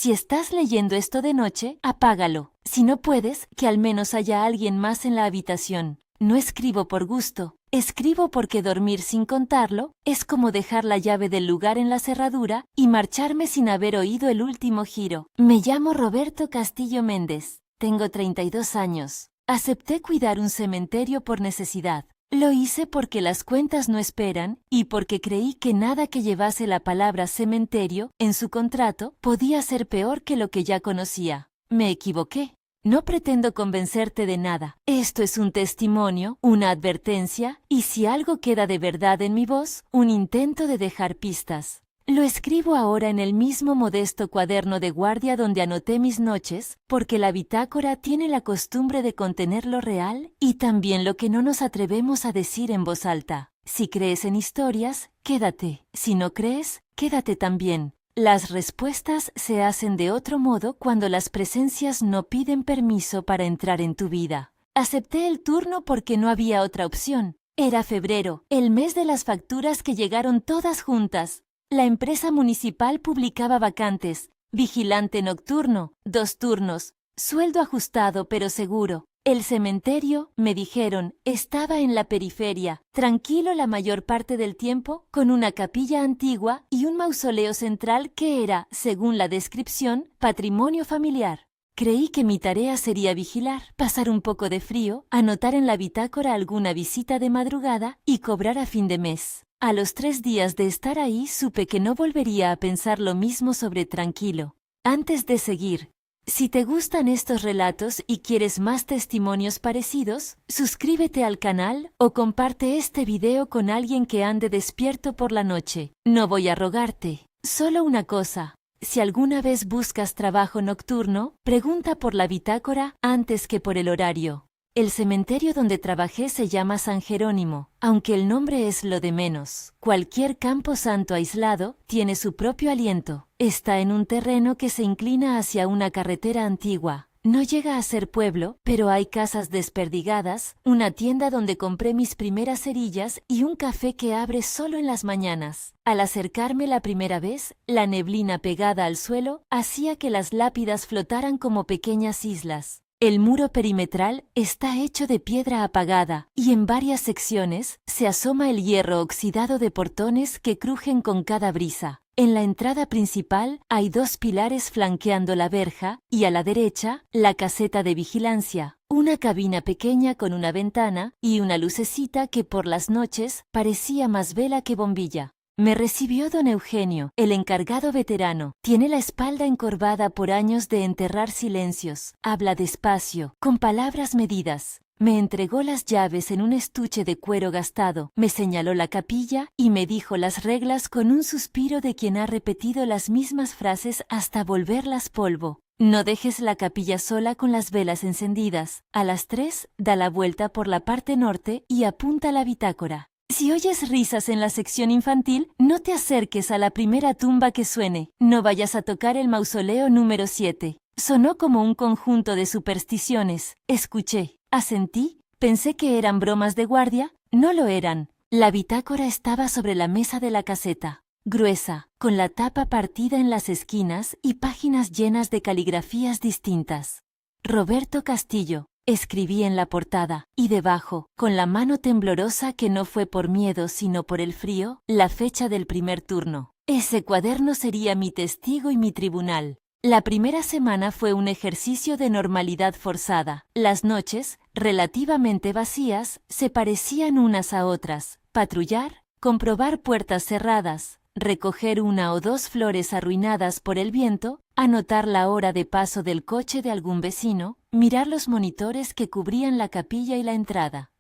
Si estás leyendo esto de noche, apágalo. Si no puedes, que al menos haya alguien más en la habitación. No escribo por gusto. Escribo porque dormir sin contarlo es como dejar la llave del lugar en la cerradura y marcharme sin haber oído el último giro. Me llamo Roberto Castillo Méndez. Tengo 32 años. Acepté cuidar un cementerio por necesidad. Lo hice porque las cuentas no esperan y porque creí que nada que llevase la palabra cementerio en su contrato podía ser peor que lo que ya conocía. Me equivoqué. No pretendo convencerte de nada. Esto es un testimonio, una advertencia, y si algo queda de verdad en mi voz, un intento de dejar pistas. Lo escribo ahora en el mismo modesto cuaderno de guardia donde anoté mis noches, porque la bitácora tiene la costumbre de contener lo real y también lo que no nos atrevemos a decir en voz alta. Si crees en historias, quédate. Si no crees, quédate también. Las respuestas se hacen de otro modo cuando las presencias no piden permiso para entrar en tu vida. Acepté el turno porque no había otra opción. Era febrero, el mes de las facturas que llegaron todas juntas. La empresa municipal publicaba vacantes, vigilante nocturno, 2 turnos, sueldo ajustado pero seguro. El cementerio, me dijeron, estaba en la periferia, tranquilo la mayor parte del tiempo, con una capilla antigua y un mausoleo central que era, según la descripción, patrimonio familiar. Creí que mi tarea sería vigilar, pasar un poco de frío, anotar en la bitácora alguna visita de madrugada y cobrar a fin de mes. A los 3 días de estar ahí supe que no volvería a pensar lo mismo sobre tranquilo. Antes de seguir, si te gustan estos relatos y quieres más testimonios parecidos, suscríbete al canal o comparte este video con alguien que ande despierto por la noche. No voy a rogarte, solo una cosa. Si alguna vez buscas trabajo nocturno, pregunta por la bitácora antes que por el horario. El cementerio donde trabajé se llama San Jerónimo, aunque el nombre es lo de menos. Cualquier campo santo aislado tiene su propio aliento. Está en un terreno que se inclina hacia una carretera antigua. No llega a ser pueblo, pero hay casas desperdigadas, una tienda donde compré mis primeras cerillas y un café que abre solo en las mañanas. Al acercarme la primera vez, la neblina pegada al suelo hacía que las lápidas flotaran como pequeñas islas. El muro perimetral está hecho de piedra apagada y en varias secciones se asoma el hierro oxidado de portones que crujen con cada brisa. En la entrada principal hay 2 pilares flanqueando la verja y a la derecha la caseta de vigilancia, una cabina pequeña con una ventana y una lucecita que por las noches parecía más vela que bombilla. Me recibió don Eugenio, el encargado veterano. Tiene la espalda encorvada por años de enterrar silencios. Habla despacio, con palabras medidas. Me entregó las llaves en un estuche de cuero gastado, me señaló la capilla y me dijo las reglas con un suspiro de quien ha repetido las mismas frases hasta volverlas polvo. No dejes la capilla sola con las velas encendidas. A las 3, da la vuelta por la parte norte y apunta a la bitácora. Si oyes risas en la sección infantil, no te acerques a la primera tumba que suene. No vayas a tocar el mausoleo número 7. Sonó como un conjunto de supersticiones. Escuché, asentí, pensé que eran bromas de guardia. No lo eran. La bitácora estaba sobre la mesa de la caseta, gruesa, con la tapa partida en las esquinas y páginas llenas de caligrafías distintas. Roberto Castillo. Escribí en la portada, y debajo, con la mano temblorosa que no fue por miedo sino por el frío, la fecha del primer turno. Ese cuaderno sería mi testigo y mi tribunal. La primera semana fue un ejercicio de normalidad forzada. Las noches, relativamente vacías, se parecían unas a otras. Patrullar, comprobar puertas cerradas, recoger 1 o 2 flores arruinadas por el viento, anotar la hora de paso del coche de algún vecino, mirar los monitores que cubrían la capilla y la entrada.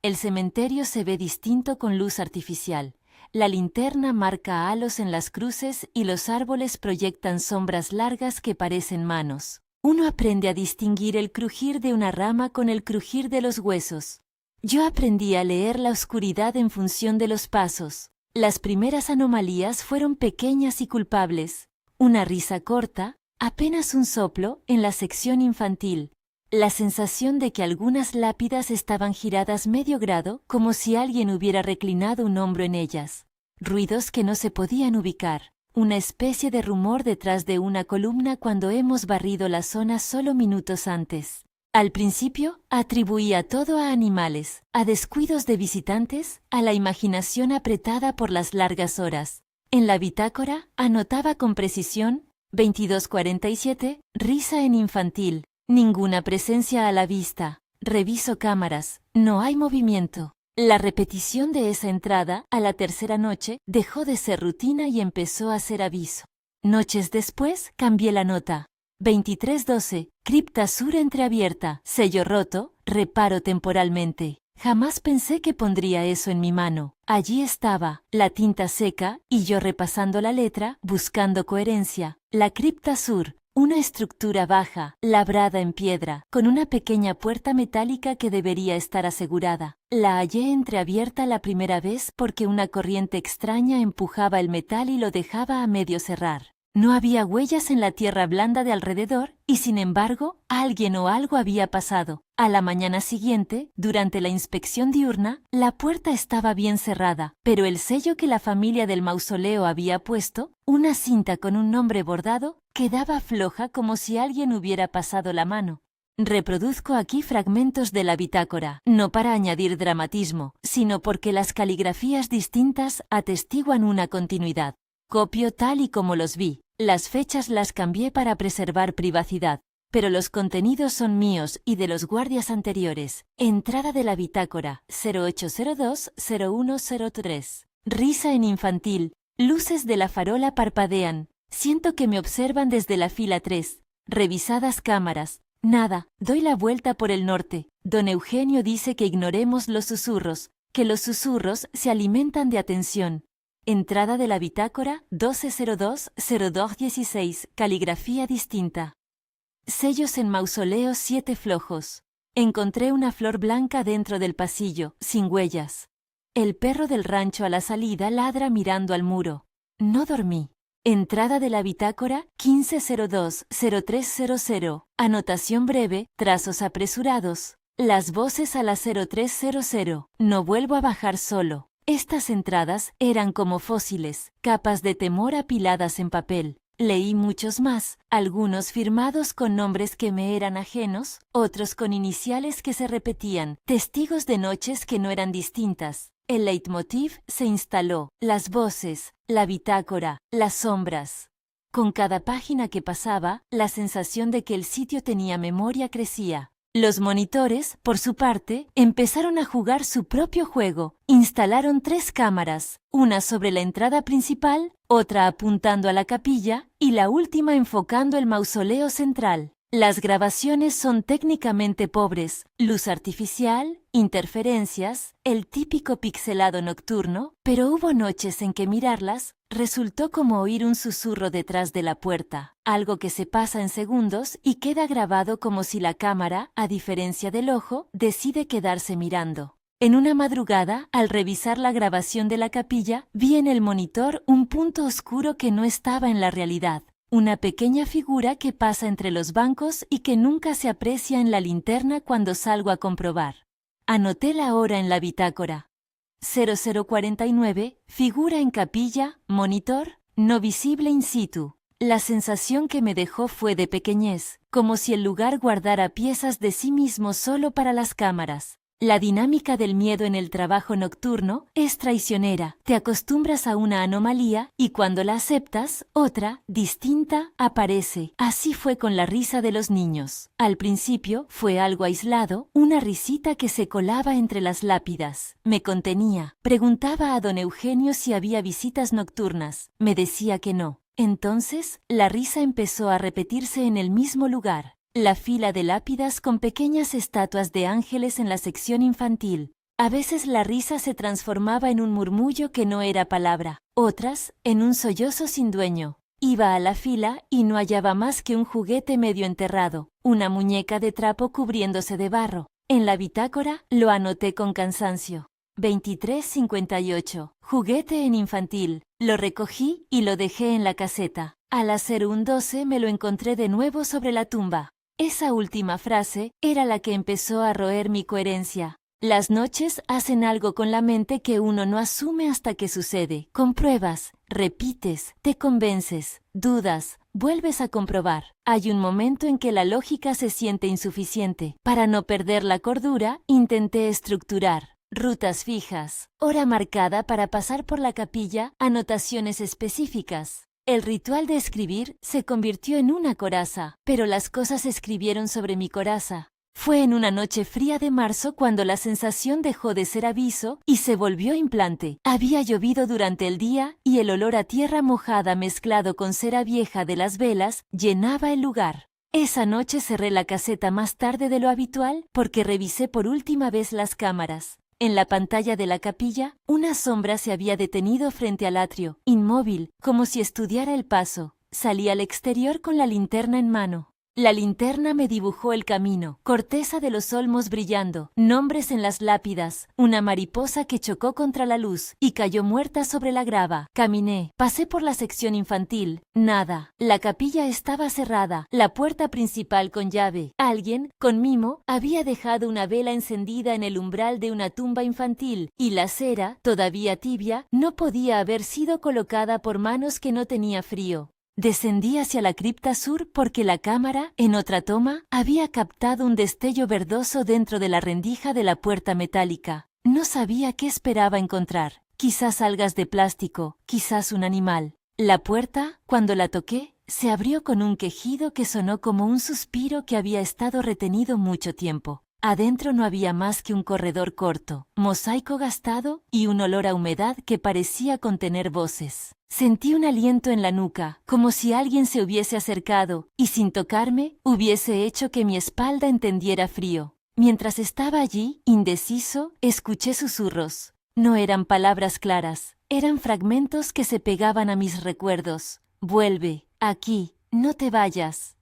El cementerio se ve distinto con luz artificial. La linterna marca halos en las cruces y los árboles proyectan sombras largas que parecen manos. Uno aprende a distinguir el crujir de una rama con el crujir de los huesos. Yo aprendí a leer la oscuridad en función de los pasos. Las primeras anomalías fueron pequeñas y culpables. Una risa corta, apenas un soplo, en la sección infantil. La sensación de que algunas lápidas estaban giradas medio grado, como si alguien hubiera reclinado un hombro en ellas. Ruidos que no se podían ubicar. una especie de rumor detrás de una columna cuando hemos barrido la zona solo minutos antes. Al principio, atribuía todo a animales, a descuidos de visitantes, a la imaginación apretada por las largas horas. En la bitácora, anotaba con precisión, 22:47, risa en infantil, ninguna presencia a la vista, reviso cámaras, no hay movimiento. La repetición de esa entrada, a la tercera noche, dejó de ser rutina y empezó a ser aviso. Noches después, cambié la nota. 23:12, cripta sur entreabierta, sello roto, reparo temporalmente. Jamás pensé que pondría eso en mi mano. Allí estaba, la tinta seca, y yo repasando la letra, buscando coherencia. La cripta sur, una estructura baja, labrada en piedra, con una pequeña puerta metálica que debería estar asegurada. La hallé entreabierta la primera vez porque una corriente extraña empujaba el metal y lo dejaba a medio cerrar. No había huellas en la tierra blanda de alrededor y, sin embargo, alguien o algo había pasado. A la mañana siguiente, durante la inspección diurna, la puerta estaba bien cerrada, pero el sello que la familia del mausoleo había puesto, una cinta con un nombre bordado, quedaba floja como si alguien hubiera pasado la mano. Reproduzco aquí fragmentos de la bitácora, no para añadir dramatismo, sino porque las caligrafías distintas atestiguan una continuidad. Copio tal y como los vi. Las fechas las cambié para preservar privacidad, pero los contenidos son míos y de los guardias anteriores. Entrada de la bitácora, 0802-0103. Risa en infantil. Luces de la farola parpadean. Siento que me observan desde la fila 3. Revisadas cámaras. Nada, doy la vuelta por el norte. Don Eugenio dice que ignoremos los susurros, que los susurros se alimentan de atención. Entrada de la bitácora, 12:02-02:16, caligrafía distinta. Sellos en mausoleo 7 flojos. Encontré una flor blanca dentro del pasillo, sin huellas. El perro del rancho a la salida ladra mirando al muro. No dormí. Entrada de la bitácora, 15:02-03:00, anotación breve, trazos apresurados. Las voces a las 03:00, no vuelvo a bajar solo. Estas entradas eran como fósiles, capas de temor apiladas en papel. Leí muchos más, algunos firmados con nombres que me eran ajenos, otros con iniciales que se repetían, testigos de noches que no eran distintas. El leitmotiv se instaló, las voces, la bitácora, las sombras. Con cada página que pasaba, la sensación de que el sitio tenía memoria crecía. Los monitores, por su parte, empezaron a jugar su propio juego. Instalaron 3 cámaras, una sobre la entrada principal, otra apuntando a la capilla y la última enfocando el mausoleo central. Las grabaciones son técnicamente pobres, luz artificial, interferencias, el típico pixelado nocturno, pero hubo noches en que mirarlas resultó como oír un susurro detrás de la puerta, algo que se pasa en segundos y queda grabado como si la cámara, a diferencia del ojo, decide quedarse mirando. En una madrugada, al revisar la grabación de la capilla, vi en el monitor un punto oscuro que no estaba en la realidad. Una pequeña figura que pasa entre los bancos y que nunca se aprecia en la linterna cuando salgo a comprobar. Anoté la hora en la bitácora. 00:49, figura en capilla, monitor, no visible in situ. La sensación que me dejó fue de pequeñez, como si el lugar guardara piezas de sí mismo solo para las cámaras. La dinámica del miedo en el trabajo nocturno es traicionera. Te acostumbras a una anomalía y cuando la aceptas, otra, distinta, aparece. Así fue con la risa de los niños. Al principio fue algo aislado, una risita que se colaba entre las lápidas. Me contenía. Preguntaba a don Eugenio si había visitas nocturnas. Me decía que no. Entonces, la risa empezó a repetirse en el mismo lugar. La fila de lápidas con pequeñas estatuas de ángeles en la sección infantil. A veces la risa se transformaba en un murmullo que no era palabra, otras, en un sollozo sin dueño. Iba a la fila y no hallaba más que un juguete medio enterrado, una muñeca de trapo cubriéndose de barro. En la bitácora lo anoté con cansancio. 23:58, juguete en infantil. Lo recogí y lo dejé en la caseta. A las 01:12 me lo encontré de nuevo sobre la tumba. Esa última frase era la que empezó a roer mi coherencia. Las noches hacen algo con la mente que uno no asume hasta que sucede. Compruebas, repites, te convences, dudas, vuelves a comprobar. Hay un momento en que la lógica se siente insuficiente. Para no perder la cordura, intenté estructurar. Rutas fijas, hora marcada para pasar por la capilla, anotaciones específicas. El ritual de escribir se convirtió en una coraza, pero las cosas escribieron sobre mi coraza. Fue en una noche fría de marzo cuando la sensación dejó de ser aviso y se volvió implante. Había llovido durante el día y el olor a tierra mojada mezclado con cera vieja de las velas llenaba el lugar. Esa noche cerré la caseta más tarde de lo habitual porque revisé por última vez las cámaras. En la pantalla de la capilla, una sombra se había detenido frente al atrio, inmóvil, como si estudiara el paso. Salí al exterior con la linterna en mano. La linterna me dibujó el camino, corteza de los olmos brillando, nombres en las lápidas, una mariposa que chocó contra la luz y cayó muerta sobre la grava. Caminé, pasé por la sección infantil, nada. La capilla estaba cerrada, la puerta principal con llave. Alguien, con mimo, había dejado una vela encendida en el umbral de una tumba infantil y la cera, todavía tibia, no podía haber sido colocada por manos que no tenía frío. Descendí hacia la cripta sur porque la cámara, en otra toma, había captado un destello verdoso dentro de la rendija de la puerta metálica. No sabía qué esperaba encontrar. Quizás algas de plástico, quizás un animal. La puerta, cuando la toqué, se abrió con un quejido que sonó como un suspiro que había estado retenido mucho tiempo. Adentro no había más que un corredor corto, mosaico gastado y un olor a humedad que parecía contener voces. Sentí un aliento en la nuca, como si alguien se hubiese acercado, y sin tocarme, hubiese hecho que mi espalda entendiera frío. Mientras estaba allí, indeciso, escuché susurros. No eran palabras claras, eran fragmentos que se pegaban a mis recuerdos. Vuelve, aquí, no te vayas.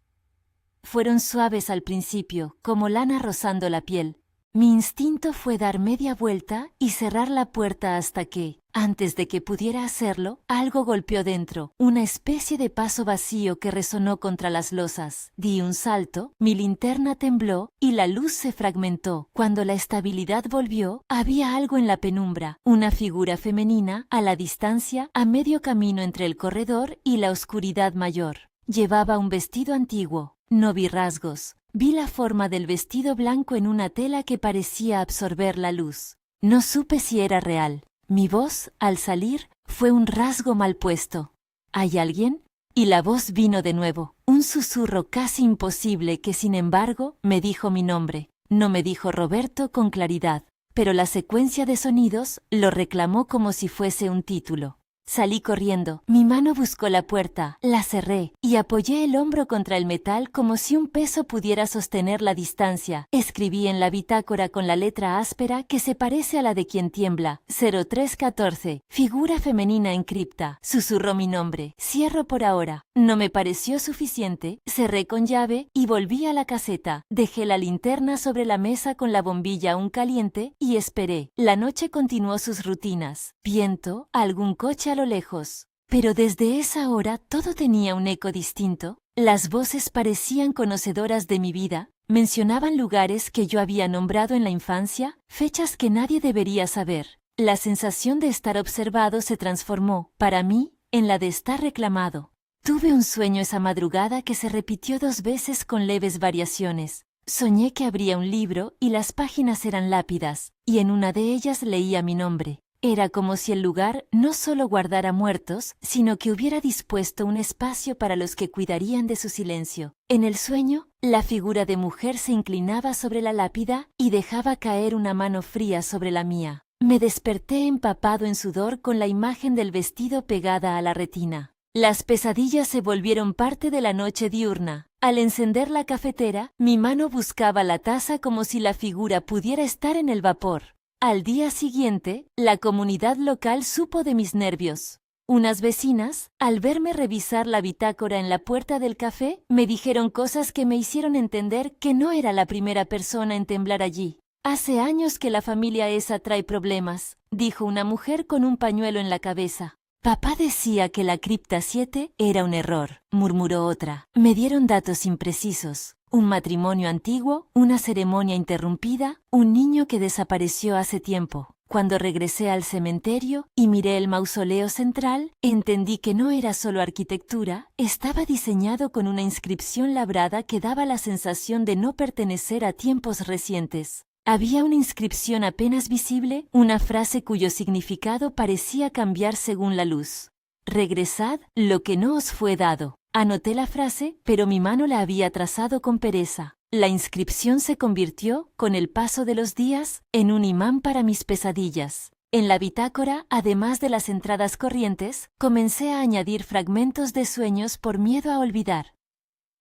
Fueron suaves al principio, como lana rozando la piel. Mi instinto fue dar media vuelta y cerrar la puerta hasta que, antes de que pudiera hacerlo, algo golpeó dentro, una especie de paso vacío que resonó contra las losas. Di un salto, mi linterna tembló y la luz se fragmentó. Cuando la estabilidad volvió, había algo en la penumbra, una figura femenina, a la distancia, a medio camino entre el corredor y la oscuridad mayor. Llevaba un vestido antiguo. No vi rasgos. Vi la forma del vestido blanco en una tela que parecía absorber la luz. No supe si era real. Mi voz, al salir, fue un rasgo mal puesto. ¿Hay alguien? Y la voz vino de nuevo. Un susurro casi imposible que, sin embargo, me dijo mi nombre. No me dijo Roberto con claridad, pero la secuencia de sonidos lo reclamó como si fuese un título. Salí corriendo, mi mano buscó la puerta, la cerré y apoyé el hombro contra el metal como si un peso pudiera sostener la distancia. Escribí en la bitácora con la letra áspera que se parece a la de quien tiembla. 0314, figura femenina en cripta. Susurró mi nombre. Cierro por ahora. No me pareció suficiente, cerré con llave y volví a la caseta. Dejé la linterna sobre la mesa con la bombilla aún caliente y esperé. La noche continuó sus rutinas. Viento, algún coche a lo lejos. Pero desde esa hora todo tenía un eco distinto. Las voces parecían conocedoras de mi vida, mencionaban lugares que yo había nombrado en la infancia, fechas que nadie debería saber. La sensación de estar observado se transformó, para mí, en la de estar reclamado. Tuve un sueño esa madrugada que se repitió 2 veces con leves variaciones. Soñé que abría un libro y las páginas eran lápidas, y en una de ellas leía mi nombre. Era como si el lugar no solo guardara muertos, sino que hubiera dispuesto un espacio para los que cuidarían de su silencio. En el sueño, la figura de mujer se inclinaba sobre la lápida y dejaba caer una mano fría sobre la mía. Me desperté empapado en sudor con la imagen del vestido pegada a la retina. Las pesadillas se volvieron parte de la noche diurna. Al encender la cafetera, mi mano buscaba la taza como si la figura pudiera estar en el vapor. Al día siguiente, la comunidad local supo de mis nervios. Unas vecinas, al verme revisar la bitácora en la puerta del café, me dijeron cosas que me hicieron entender que no era la primera persona en temblar allí. Hace años que la familia esa trae problemas, dijo una mujer con un pañuelo en la cabeza. Papá decía que la cripta 7 era un error, murmuró otra. Me dieron datos imprecisos. Un matrimonio antiguo, una ceremonia interrumpida, un niño que desapareció hace tiempo. Cuando regresé al cementerio y miré el mausoleo central, entendí que no era solo arquitectura, estaba diseñado con una inscripción labrada que daba la sensación de no pertenecer a tiempos recientes. Había una inscripción apenas visible, una frase cuyo significado parecía cambiar según la luz. Regresad lo que no os fue dado. Anoté la frase, pero mi mano la había trazado con pereza. La inscripción se convirtió, con el paso de los días, en un imán para mis pesadillas. En la bitácora, además de las entradas corrientes, comencé a añadir fragmentos de sueños por miedo a olvidar.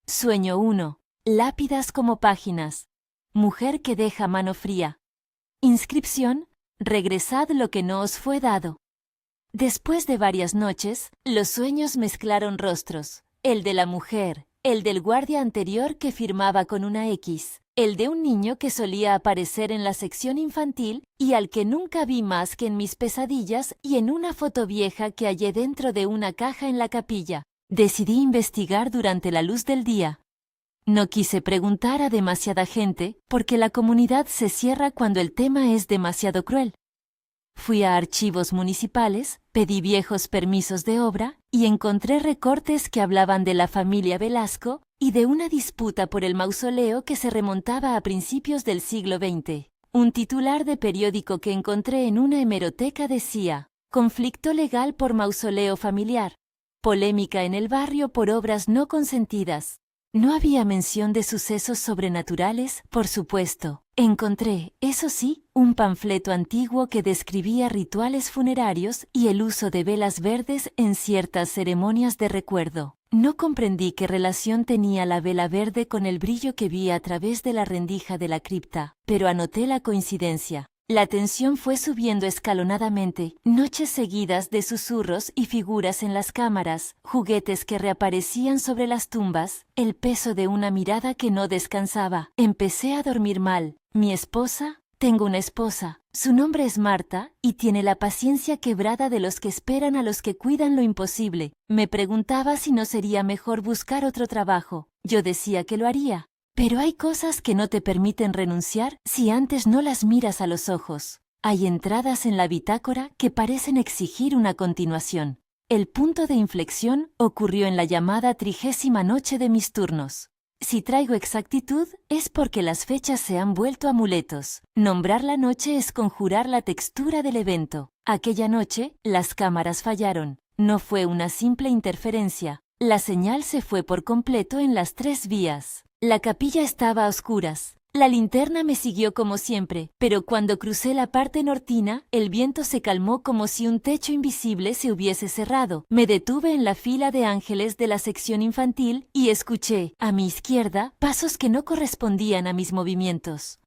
Sueño 1. Lápidas como páginas. Mujer que deja mano fría. Inscripción: regresad lo que no os fue dado. Después de varias noches, los sueños mezclaron rostros. El de la mujer, el del guardia anterior que firmaba con una X, el de un niño que solía aparecer en la sección infantil y al que nunca vi más que en mis pesadillas y en una foto vieja que hallé dentro de una caja en la capilla. Decidí investigar durante la luz del día. No quise preguntar a demasiada gente, porque la comunidad se cierra cuando el tema es demasiado cruel. Fui a archivos municipales, pedí viejos permisos de obra y encontré recortes que hablaban de la familia Velasco y de una disputa por el mausoleo que se remontaba a principios del siglo XX. Un titular de periódico que encontré en una hemeroteca decía: conflicto legal por mausoleo familiar, polémica en el barrio por obras no consentidas. No había mención de sucesos sobrenaturales, por supuesto. Encontré, eso sí, un panfleto antiguo que describía rituales funerarios y el uso de velas verdes en ciertas ceremonias de recuerdo. No comprendí qué relación tenía la vela verde con el brillo que vi a través de la rendija de la cripta, pero anoté la coincidencia. La tensión fue subiendo escalonadamente, noches seguidas de susurros y figuras en las cámaras, juguetes que reaparecían sobre las tumbas, el peso de una mirada que no descansaba. Empecé a dormir mal. Mi esposa, tengo una esposa, su nombre es Marta, y tiene la paciencia quebrada de los que esperan a los que cuidan lo imposible. Me preguntaba si no sería mejor buscar otro trabajo. Yo decía que lo haría. Pero hay cosas que no te permiten renunciar si antes no las miras a los ojos. Hay entradas en la bitácora que parecen exigir una continuación. El punto de inflexión ocurrió en la llamada 30ª noche de mis turnos. Si traigo exactitud, es porque las fechas se han vuelto amuletos. Nombrar la noche es conjurar la textura del evento. Aquella noche, las cámaras fallaron. No fue una simple interferencia. La señal se fue por completo en las 3 vías. La capilla estaba a oscuras. La linterna me siguió como siempre, pero cuando crucé la parte nortina, el viento se calmó como si un techo invisible se hubiese cerrado. Me detuve en la fila de ángeles de la sección infantil y escuché, a mi izquierda, pasos que no correspondían a mis movimientos.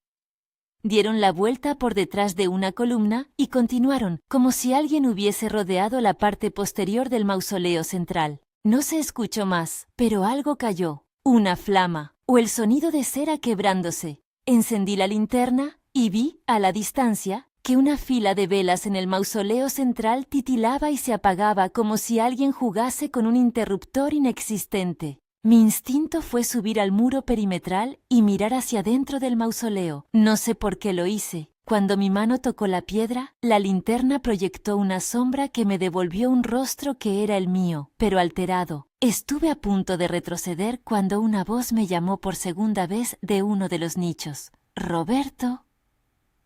Dieron la vuelta por detrás de una columna y continuaron, como si alguien hubiese rodeado la parte posterior del mausoleo central. No se escuchó más, pero algo cayó. Una flama, o el sonido de cera quebrándose. Encendí la linterna y vi, a la distancia, que una fila de velas en el mausoleo central titilaba y se apagaba como si alguien jugase con un interruptor inexistente. Mi instinto fue subir al muro perimetral y mirar hacia dentro del mausoleo. No sé por qué lo hice. Cuando mi mano tocó la piedra, la linterna proyectó una sombra que me devolvió un rostro que era el mío, pero alterado. Estuve a punto de retroceder cuando una voz me llamó por segunda vez de uno de los nichos. «Roberto».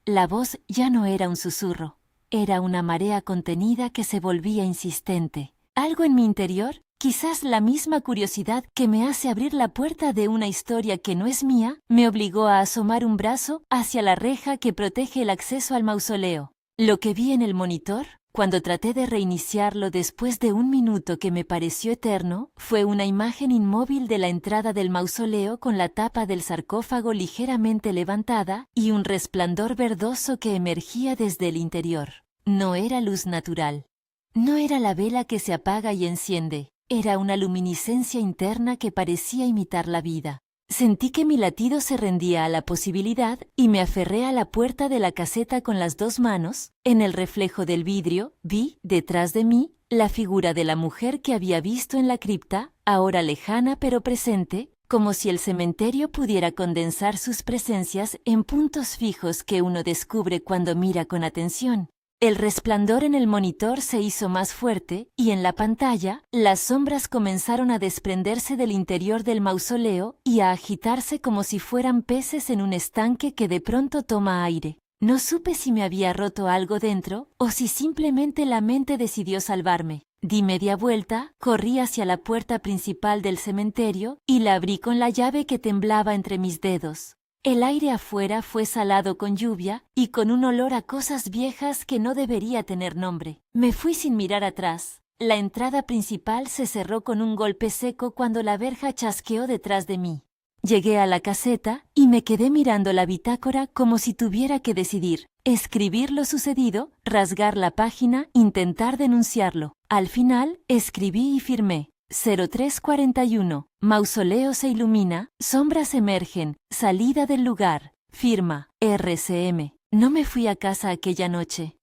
La voz ya no era un susurro, era una marea contenida que se volvía insistente. Algo en mi interior, quizás la misma curiosidad que me hace abrir la puerta de una historia que no es mía, me obligó a asomar un brazo hacia la reja que protege el acceso al mausoleo. Lo que vi en el monitor, cuando traté de reiniciarlo después de un minuto que me pareció eterno, fue una imagen inmóvil de la entrada del mausoleo con la tapa del sarcófago ligeramente levantada y un resplandor verdoso que emergía desde el interior. No era luz natural. No era la vela que se apaga y enciende. Era una luminiscencia interna que parecía imitar la vida. Sentí que mi latido se rendía a la posibilidad y me aferré a la puerta de la caseta con las 2 manos. En el reflejo del vidrio, vi, detrás de mí, la figura de la mujer que había visto en la cripta, ahora lejana pero presente, como si el cementerio pudiera condensar sus presencias en puntos fijos que uno descubre cuando mira con atención. El resplandor en el monitor se hizo más fuerte y en la pantalla, las sombras comenzaron a desprenderse del interior del mausoleo y a agitarse como si fueran peces en un estanque que de pronto toma aire. No supe si me había roto algo dentro o si simplemente la mente decidió salvarme. Di media vuelta, corrí hacia la puerta principal del cementerio y la abrí con la llave que temblaba entre mis dedos. El aire afuera fue salado con lluvia y con un olor a cosas viejas que no debería tener nombre. Me fui sin mirar atrás. La entrada principal se cerró con un golpe seco cuando la verja chasqueó detrás de mí. Llegué a la caseta y me quedé mirando la bitácora como si tuviera que decidir, escribir lo sucedido, rasgar la página, intentar denunciarlo. Al final, escribí y firmé. 0341. Mausoleo se ilumina, sombras emergen, salida del lugar. Firma, RCM. No me fui a casa aquella noche.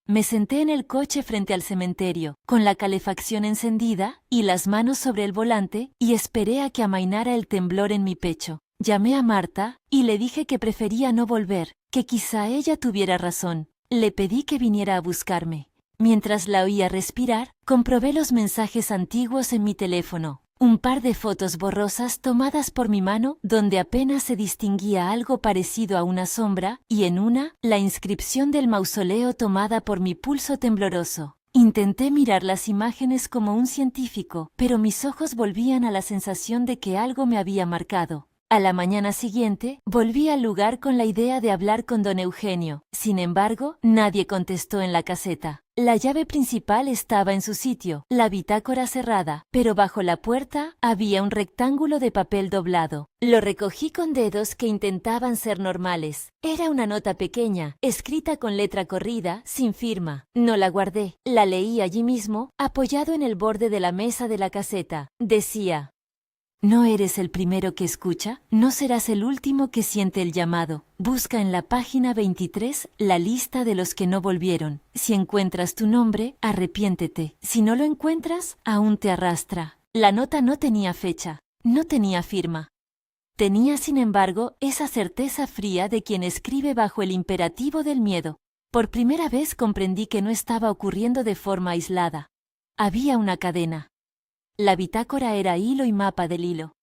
Me senté en el coche frente al cementerio, con la calefacción encendida y las manos sobre el volante, y esperé a que amainara el temblor en mi pecho. Llamé a Marta y le dije que prefería no volver, que quizá ella tuviera razón. Le pedí que viniera a buscarme. Mientras la oía respirar, comprobé los mensajes antiguos en mi teléfono. Un par de fotos borrosas tomadas por mi mano donde apenas se distinguía algo parecido a una sombra, y en una, la inscripción del mausoleo tomada por mi pulso tembloroso. Intenté mirar las imágenes como un científico, pero mis ojos volvían a la sensación de que algo me había marcado. A la mañana siguiente, volví al lugar con la idea de hablar con don Eugenio. Sin embargo, nadie contestó en la caseta. La llave principal estaba en su sitio, la bitácora cerrada, pero bajo la puerta había un rectángulo de papel doblado. Lo recogí con dedos que intentaban ser normales. Era una nota pequeña, escrita con letra corrida, sin firma. No la guardé. La leí allí mismo, apoyado en el borde de la mesa de la caseta. Decía: no eres el primero que escucha, no serás el último que siente el llamado. Busca en la página 23 la lista de los que no volvieron. Si encuentras tu nombre, arrepiéntete. Si no lo encuentras, aún te arrastra. La nota no tenía fecha, no tenía firma. Tenía, sin embargo, esa certeza fría de quien escribe bajo el imperativo del miedo. Por primera vez comprendí que no estaba ocurriendo de forma aislada. Había una cadena. La bitácora era hilo y mapa del hilo.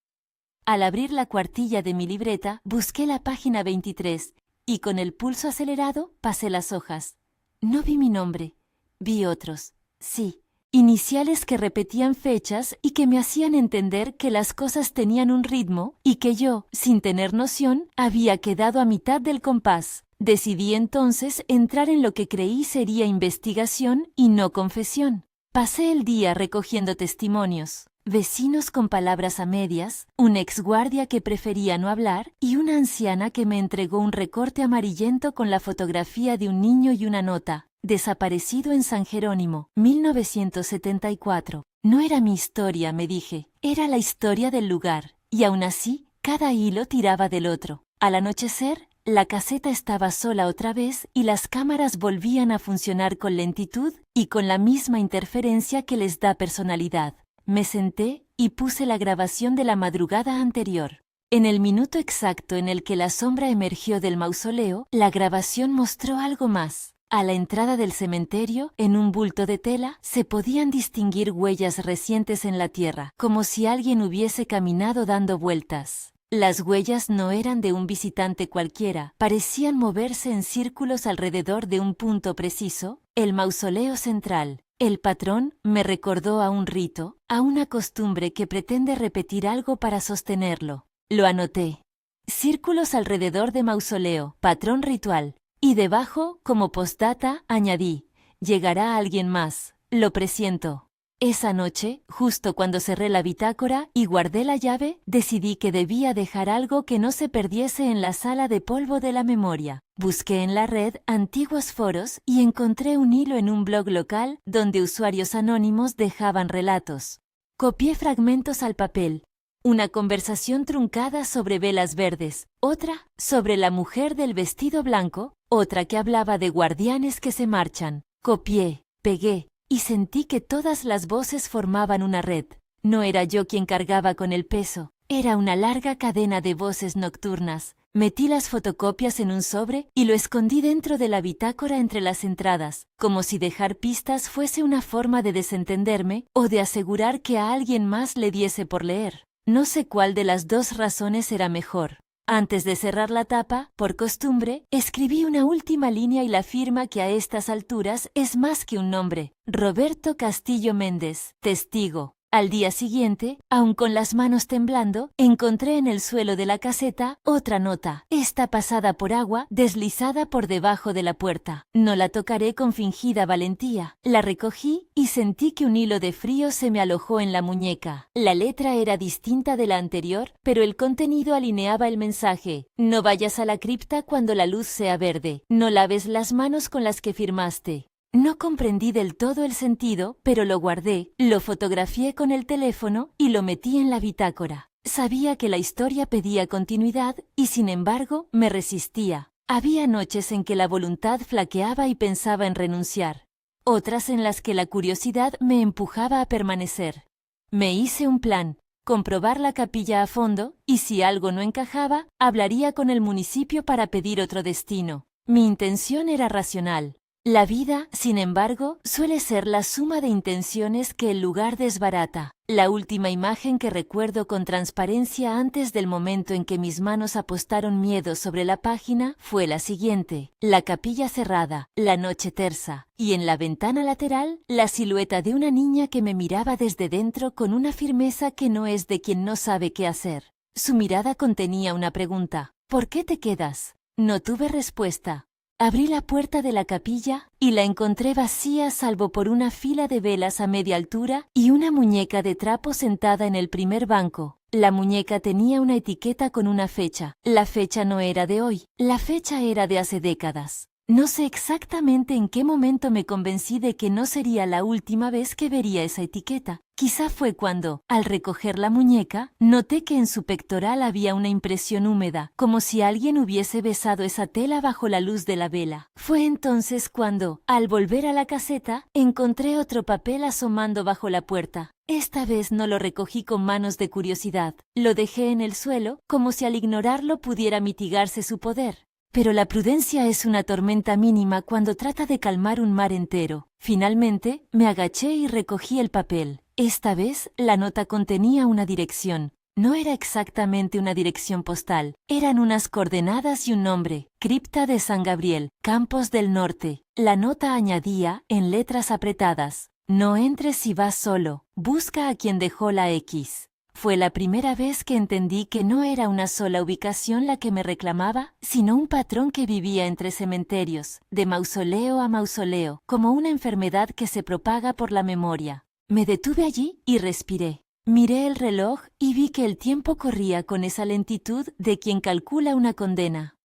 Al abrir la cuartilla de mi libreta, busqué la página 23 y con el pulso acelerado pasé las hojas. No vi mi nombre, vi otros. Sí, iniciales que repetían fechas y que me hacían entender que las cosas tenían un ritmo y que yo, sin tener noción, había quedado a mitad del compás. Decidí entonces entrar en lo que creí sería investigación y no confesión. Pasé el día recogiendo testimonios, vecinos con palabras a medias, un exguardia que prefería no hablar y una anciana que me entregó un recorte amarillento con la fotografía de un niño y una nota: desaparecido en San Jerónimo, 1974. No era mi historia, me dije, era la historia del lugar, y aún así, cada hilo tiraba del otro. Al anochecer, la caseta estaba sola otra vez y las cámaras volvían a funcionar con lentitud y con la misma interferencia que les da personalidad. Me senté y puse la grabación de la madrugada anterior. En el minuto exacto en el que la sombra emergió del mausoleo, la grabación mostró algo más. A la entrada del cementerio, en un bulto de tela, se podían distinguir huellas recientes en la tierra, como si alguien hubiese caminado dando vueltas. Las huellas no eran de un visitante cualquiera, parecían moverse en círculos alrededor de un punto preciso, el mausoleo central. El patrón me recordó a un rito, a una costumbre que pretende repetir algo para sostenerlo. Lo anoté. Círculos alrededor de mausoleo, patrón ritual. Y debajo, como postdata, añadí: llegará alguien más, lo presiento. Esa noche, justo cuando cerré la bitácora y guardé la llave, decidí que debía dejar algo que no se perdiese en la sala de polvo de la memoria. Busqué en la red antiguos foros y encontré un hilo en un blog local donde usuarios anónimos dejaban relatos. Copié fragmentos al papel. Una conversación truncada sobre velas verdes, otra sobre la mujer del vestido blanco, otra que hablaba de guardianes que se marchan. Copié, pegué y sentí que todas las voces formaban una red. No era yo quien cargaba con el peso, era una larga cadena de voces nocturnas. Metí las fotocopias en un sobre y lo escondí dentro de la bitácora entre las entradas, como si dejar pistas fuese una forma de desentenderme o de asegurar que a alguien más le diese por leer. No sé cuál de las dos razones era mejor. Antes de cerrar la tapa, por costumbre, escribí una última línea y la firma que a estas alturas es más que un nombre: Roberto Castillo Méndez, testigo. Al día siguiente, aun con las manos temblando, encontré en el suelo de la caseta otra nota, esta pasada por agua, deslizada por debajo de la puerta. No la tocaré con fingida valentía. La recogí y sentí que un hilo de frío se me alojó en la muñeca. La letra era distinta de la anterior, pero el contenido alineaba el mensaje: no vayas a la cripta cuando la luz sea verde. No laves las manos con las que firmaste. No comprendí del todo el sentido, pero lo guardé, lo fotografié con el teléfono y lo metí en la bitácora. Sabía que la historia pedía continuidad y, sin embargo, me resistía. Había noches en que la voluntad flaqueaba y pensaba en renunciar. Otras en las que la curiosidad me empujaba a permanecer. Me hice un plan: comprobar la capilla a fondo y, si algo no encajaba, hablaría con el municipio para pedir otro destino. Mi intención era racional. La vida, sin embargo, suele ser la suma de intenciones que el lugar desbarata. La última imagen que recuerdo con transparencia antes del momento en que mis manos apostaron miedo sobre la página fue la siguiente: la capilla cerrada, la noche tersa, y en la ventana lateral, la silueta de una niña que me miraba desde dentro con una firmeza que no es de quien no sabe qué hacer. Su mirada contenía una pregunta: ¿por qué te quedas? No tuve respuesta. Abrí la puerta de la capilla y la encontré vacía salvo por una fila de velas a media altura y una muñeca de trapo sentada en el primer banco. La muñeca tenía una etiqueta con una fecha. La fecha no era de hoy, la fecha era de hace décadas. No sé exactamente en qué momento me convencí de que no sería la última vez que vería esa etiqueta. Quizá fue cuando, al recoger la muñeca, noté que en su pectoral había una impresión húmeda, como si alguien hubiese besado esa tela bajo la luz de la vela. Fue entonces cuando, al volver a la caseta, encontré otro papel asomando bajo la puerta. Esta vez no lo recogí con manos de curiosidad. Lo dejé en el suelo, como si al ignorarlo pudiera mitigarse su poder. Pero la prudencia es una tormenta mínima cuando trata de calmar un mar entero. Finalmente, me agaché y recogí el papel. Esta vez, la nota contenía una dirección. No era exactamente una dirección postal, eran unas coordenadas y un nombre: Cripta de San Gabriel, Campos del Norte. La nota añadía, en letras apretadas: no entres si vas solo, busca a quien dejó la X. Fue la primera vez que entendí que no era una sola ubicación la que me reclamaba, sino un patrón que vivía entre cementerios, de mausoleo a mausoleo, como una enfermedad que se propaga por la memoria. Me detuve allí y respiré. Miré el reloj y vi que el tiempo corría con esa lentitud de quien calcula una condena.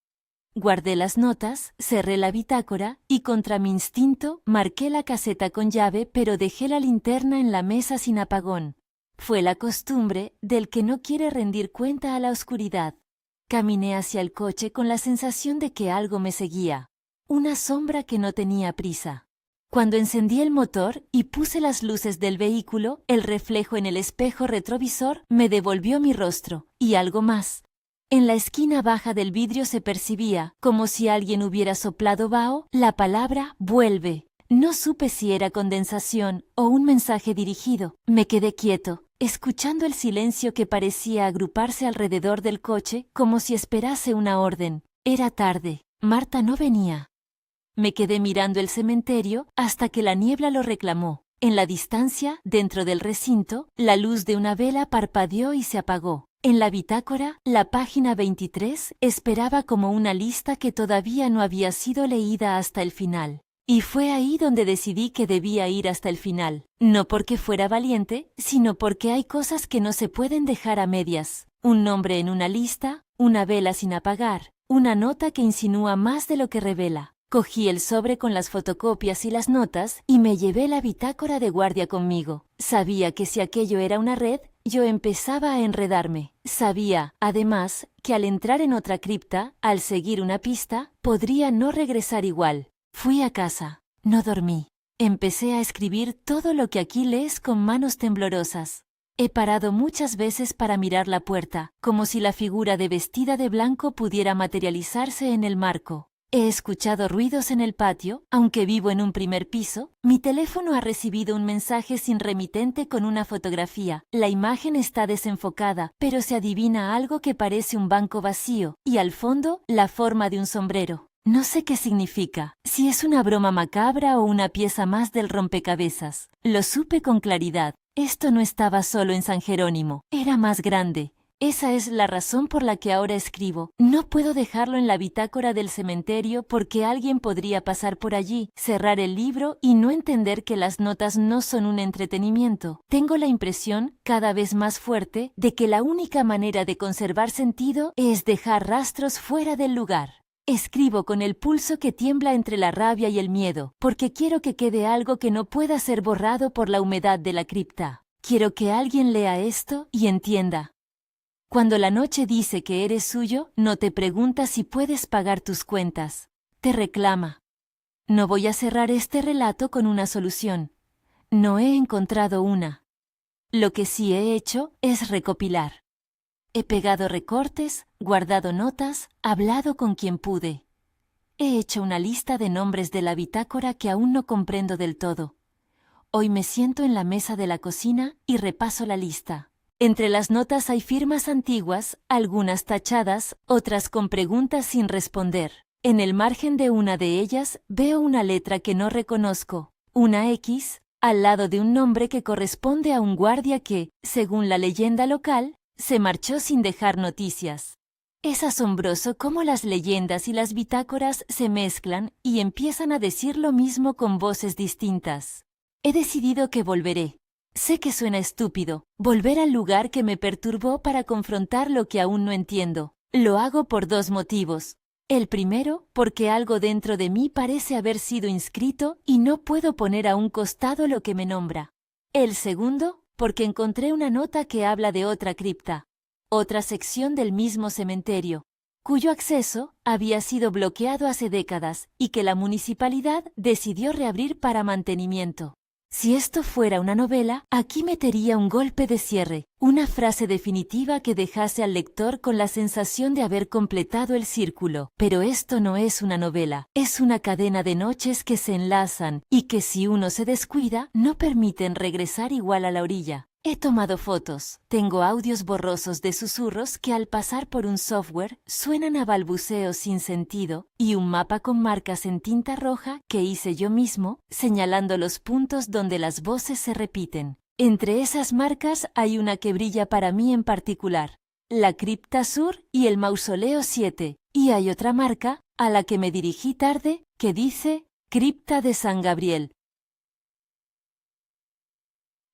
Guardé las notas, cerré la bitácora y, contra mi instinto, marqué la caseta con llave, pero dejé la linterna en la mesa sin apagón. Fue la costumbre del que no quiere rendir cuenta a la oscuridad. Caminé hacia el coche con la sensación de que algo me seguía. Una sombra que no tenía prisa. Cuando encendí el motor y puse las luces del vehículo, el reflejo en el espejo retrovisor me devolvió mi rostro, y algo más. En la esquina baja del vidrio se percibía, como si alguien hubiera soplado vaho, la palabra «vuelve». No supe si era condensación o un mensaje dirigido. Me quedé quieto, escuchando el silencio que parecía agruparse alrededor del coche como si esperase una orden. Era tarde. Marta no venía. Me quedé mirando el cementerio hasta que la niebla lo reclamó. En la distancia, dentro del recinto, la luz de una vela parpadeó y se apagó. En la bitácora, la página 23 esperaba como una lista que todavía no había sido leída hasta el final. Y fue ahí donde decidí que debía ir hasta el final. No porque fuera valiente, sino porque hay cosas que no se pueden dejar a medias. Un nombre en una lista, una vela sin apagar, una nota que insinúa más de lo que revela. Cogí el sobre con las fotocopias y las notas y me llevé la bitácora de guardia conmigo. Sabía que si aquello era una red, yo empezaba a enredarme. Sabía, además, que al entrar en otra cripta, al seguir una pista, podría no regresar igual. Fui a casa. No dormí. Empecé a escribir todo lo que aquí lees con manos temblorosas. He parado muchas veces para mirar la puerta, como si la figura de vestida de blanco pudiera materializarse en el marco. He escuchado ruidos en el patio, aunque vivo en un primer piso. Mi teléfono ha recibido un mensaje sin remitente con una fotografía. La imagen está desenfocada, pero se adivina algo que parece un banco vacío, y al fondo, la forma de un sombrero. No sé qué significa, si es una broma macabra o una pieza más del rompecabezas. Lo supe con claridad. Esto no estaba solo en San Jerónimo, era más grande. Esa es la razón por la que ahora escribo. No puedo dejarlo en la bitácora del cementerio porque alguien podría pasar por allí, cerrar el libro y no entender que las notas no son un entretenimiento. Tengo la impresión, cada vez más fuerte, de que la única manera de conservar sentido es dejar rastros fuera del lugar. Escribo con el pulso que tiembla entre la rabia y el miedo, porque quiero que quede algo que no pueda ser borrado por la humedad de la cripta. Quiero que alguien lea esto y entienda. Cuando la noche dice que eres suyo, no te pregunta si puedes pagar tus cuentas. Te reclama. No voy a cerrar este relato con una solución. No he encontrado una. Lo que sí he hecho es recopilar. He pegado recortes, guardado notas, hablado con quien pude. He hecho una lista de nombres de la bitácora que aún no comprendo del todo. Hoy me siento en la mesa de la cocina y repaso la lista. Entre las notas hay firmas antiguas, algunas tachadas, otras con preguntas sin responder. En el margen de una de ellas veo una letra que no reconozco, una X, al lado de un nombre que corresponde a un guardia que, según la leyenda local, se marchó sin dejar noticias. Es asombroso cómo las leyendas y las bitácoras se mezclan y empiezan a decir lo mismo con voces distintas. He decidido que volveré. Sé que suena estúpido, volver al lugar que me perturbó para confrontar lo que aún no entiendo. Lo hago por dos motivos. El primero, porque algo dentro de mí parece haber sido inscrito y no puedo poner a un costado lo que me nombra. El segundo, porque encontré una nota que habla de otra cripta, otra sección del mismo cementerio, cuyo acceso había sido bloqueado hace décadas y que la municipalidad decidió reabrir para mantenimiento. Si esto fuera una novela, aquí metería un golpe de cierre, una frase definitiva que dejase al lector con la sensación de haber completado el círculo. Pero esto no es una novela, es una cadena de noches que se enlazan y que si uno se descuida, no permiten regresar igual a la orilla. He tomado fotos, tengo audios borrosos de susurros que al pasar por un software suenan a balbuceos sin sentido y un mapa con marcas en tinta roja que hice yo mismo, señalando los puntos donde las voces se repiten. Entre esas marcas hay una que brilla para mí en particular, la cripta sur y el mausoleo 7, y hay otra marca, a la que me dirigí tarde, que dice cripta de San Gabriel.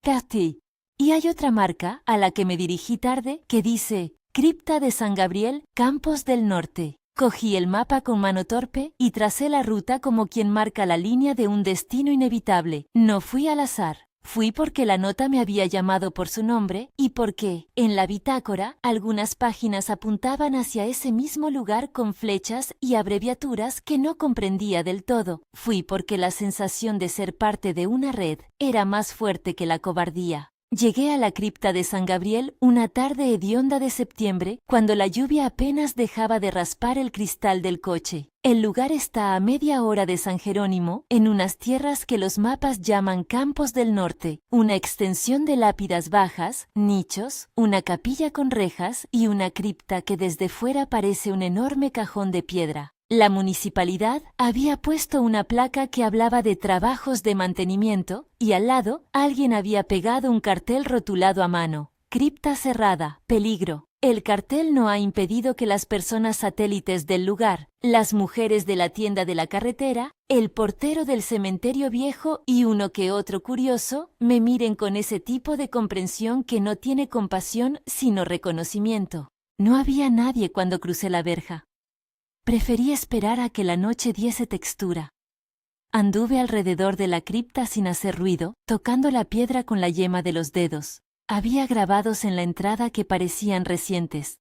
Cartier. Y hay otra marca, a la que me dirigí tarde, que dice cripta de San Gabriel, Campos del Norte. Cogí el mapa con mano torpe y tracé la ruta como quien marca la línea de un destino inevitable. No fui al azar. Fui porque la nota me había llamado por su nombre y porque, en la bitácora, algunas páginas apuntaban hacia ese mismo lugar con flechas y abreviaturas que no comprendía del todo. Fui porque la sensación de ser parte de una red era más fuerte que la cobardía. Llegué a la cripta de San Gabriel una tarde hedionda de septiembre, cuando la lluvia apenas dejaba de raspar el cristal del coche. El lugar está a media hora de San Jerónimo, en unas tierras que los mapas llaman Campos del Norte, una extensión de lápidas bajas, nichos, una capilla con rejas y una cripta que desde fuera parece un enorme cajón de piedra. La municipalidad había puesto una placa que hablaba de trabajos de mantenimiento y al lado alguien había pegado un cartel rotulado a mano. Cripta cerrada, peligro. El cartel no ha impedido que las personas satélites del lugar, las mujeres de la tienda de la carretera, el portero del cementerio viejo y uno que otro curioso me miren con ese tipo de comprensión que no tiene compasión sino reconocimiento. No había nadie cuando crucé la verja. Preferí esperar a que la noche diese textura. Anduve alrededor de la cripta sin hacer ruido, tocando la piedra con la yema de los dedos. Había grabados en la entrada que parecían recientes.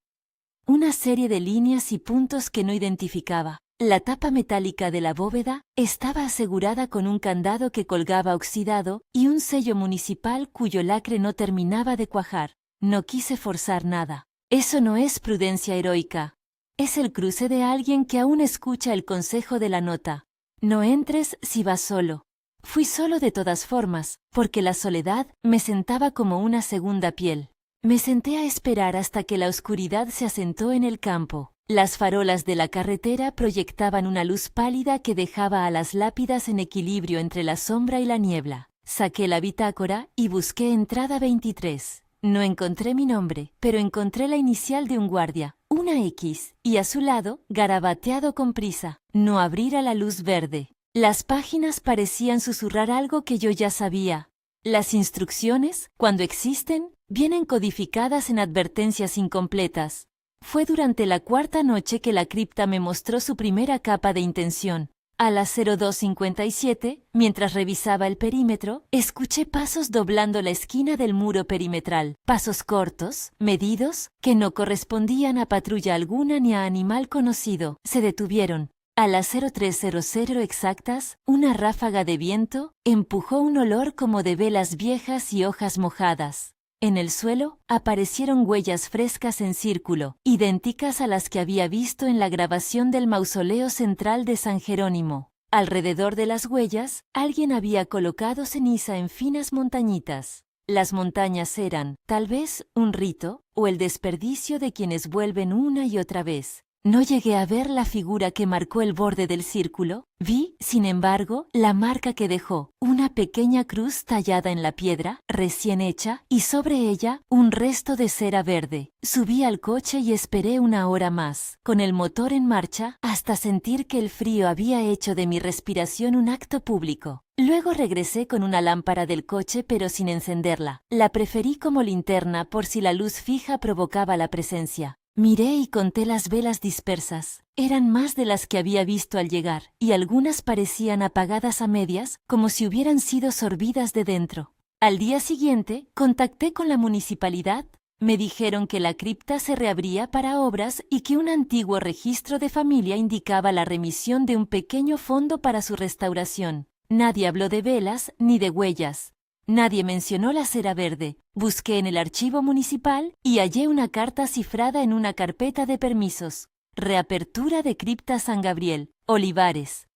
Una serie de líneas y puntos que no identificaba. La tapa metálica de la bóveda estaba asegurada con un candado que colgaba oxidado y un sello municipal cuyo lacre no terminaba de cuajar. No quise forzar nada. Eso no es prudencia heroica. Es el cruce de alguien que aún escucha el consejo de la nota. No entres si vas solo. Fui solo de todas formas, porque la soledad me sentaba como una segunda piel. Me senté a esperar hasta que la oscuridad se asentó en el campo. Las farolas de la carretera proyectaban una luz pálida que dejaba a las lápidas en equilibrio entre la sombra y la niebla. Saqué la bitácora y busqué entrada 23. No encontré mi nombre, pero encontré la inicial de un guardia, una X, y a su lado, garabateado con prisa, no abrir a la luz verde. Las páginas parecían susurrar algo que yo ya sabía. Las instrucciones, cuando existen, vienen codificadas en advertencias incompletas. Fue durante la cuarta noche que la cripta me mostró su primera capa de intención. A las 02:57, mientras revisaba el perímetro, escuché pasos doblando la esquina del muro perimetral. Pasos cortos, medidos, que no correspondían a patrulla alguna ni a animal conocido. Se detuvieron. A las 03:00 exactas, una ráfaga de viento empujó un olor como de velas viejas y hojas mojadas. En el suelo aparecieron huellas frescas en círculo, idénticas a las que había visto en la grabación del mausoleo central de San Jerónimo. Alrededor de las huellas, alguien había colocado ceniza en finas montañitas. Las montañas eran, tal vez, un rito, o el desperdicio de quienes vuelven una y otra vez. No llegué a ver la figura que marcó el borde del círculo. Vi, sin embargo, la marca que dejó, una pequeña cruz tallada en la piedra, recién hecha, y sobre ella, un resto de cera verde. Subí al coche y esperé una hora más, con el motor en marcha, hasta sentir que el frío había hecho de mi respiración un acto público. Luego regresé con una lámpara del coche pero sin encenderla. La preferí como linterna por si la luz fija provocaba la presencia. Miré y conté las velas dispersas. Eran más de las que había visto al llegar, y algunas parecían apagadas a medias, como si hubieran sido sorbidas de dentro. Al día siguiente, contacté con la municipalidad. Me dijeron que la cripta se reabría para obras y que un antiguo registro de familia indicaba la remisión de un pequeño fondo para su restauración. Nadie habló de velas ni de huellas. Nadie mencionó la cera verde. Busqué en el archivo municipal y hallé una carta cifrada en una carpeta de permisos. Reapertura de cripta San Gabriel, Olivares.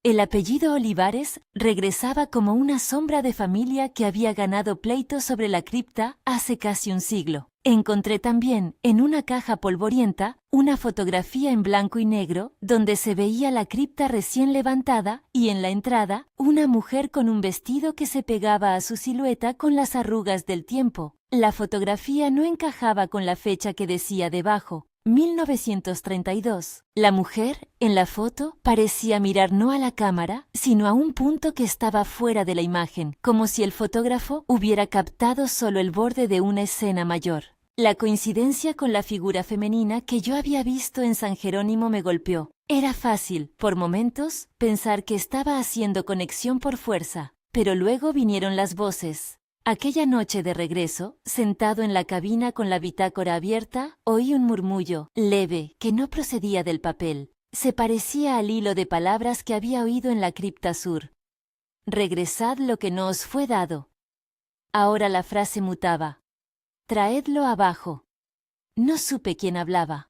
El apellido Olivares regresaba como una sombra de familia que había ganado pleito sobre la cripta hace casi un siglo. Encontré también, en una caja polvorienta, una fotografía en blanco y negro donde se veía la cripta recién levantada y en la entrada, una mujer con un vestido que se pegaba a su silueta con las arrugas del tiempo. La fotografía no encajaba con la fecha que decía debajo. 1932. La mujer, en la foto, parecía mirar no a la cámara, sino a un punto que estaba fuera de la imagen, como si el fotógrafo hubiera captado solo el borde de una escena mayor. La coincidencia con la figura femenina que yo había visto en San Jerónimo me golpeó. Era fácil, por momentos, pensar que estaba haciendo conexión por fuerza, pero luego vinieron las voces. Aquella noche de regreso, sentado en la cabina con la bitácora abierta, oí un murmullo, leve, que no procedía del papel. Se parecía al hilo de palabras que había oído en la cripta sur. Regresad lo que no os fue dado. Ahora la frase mutaba. Traedlo abajo. No supe quién hablaba.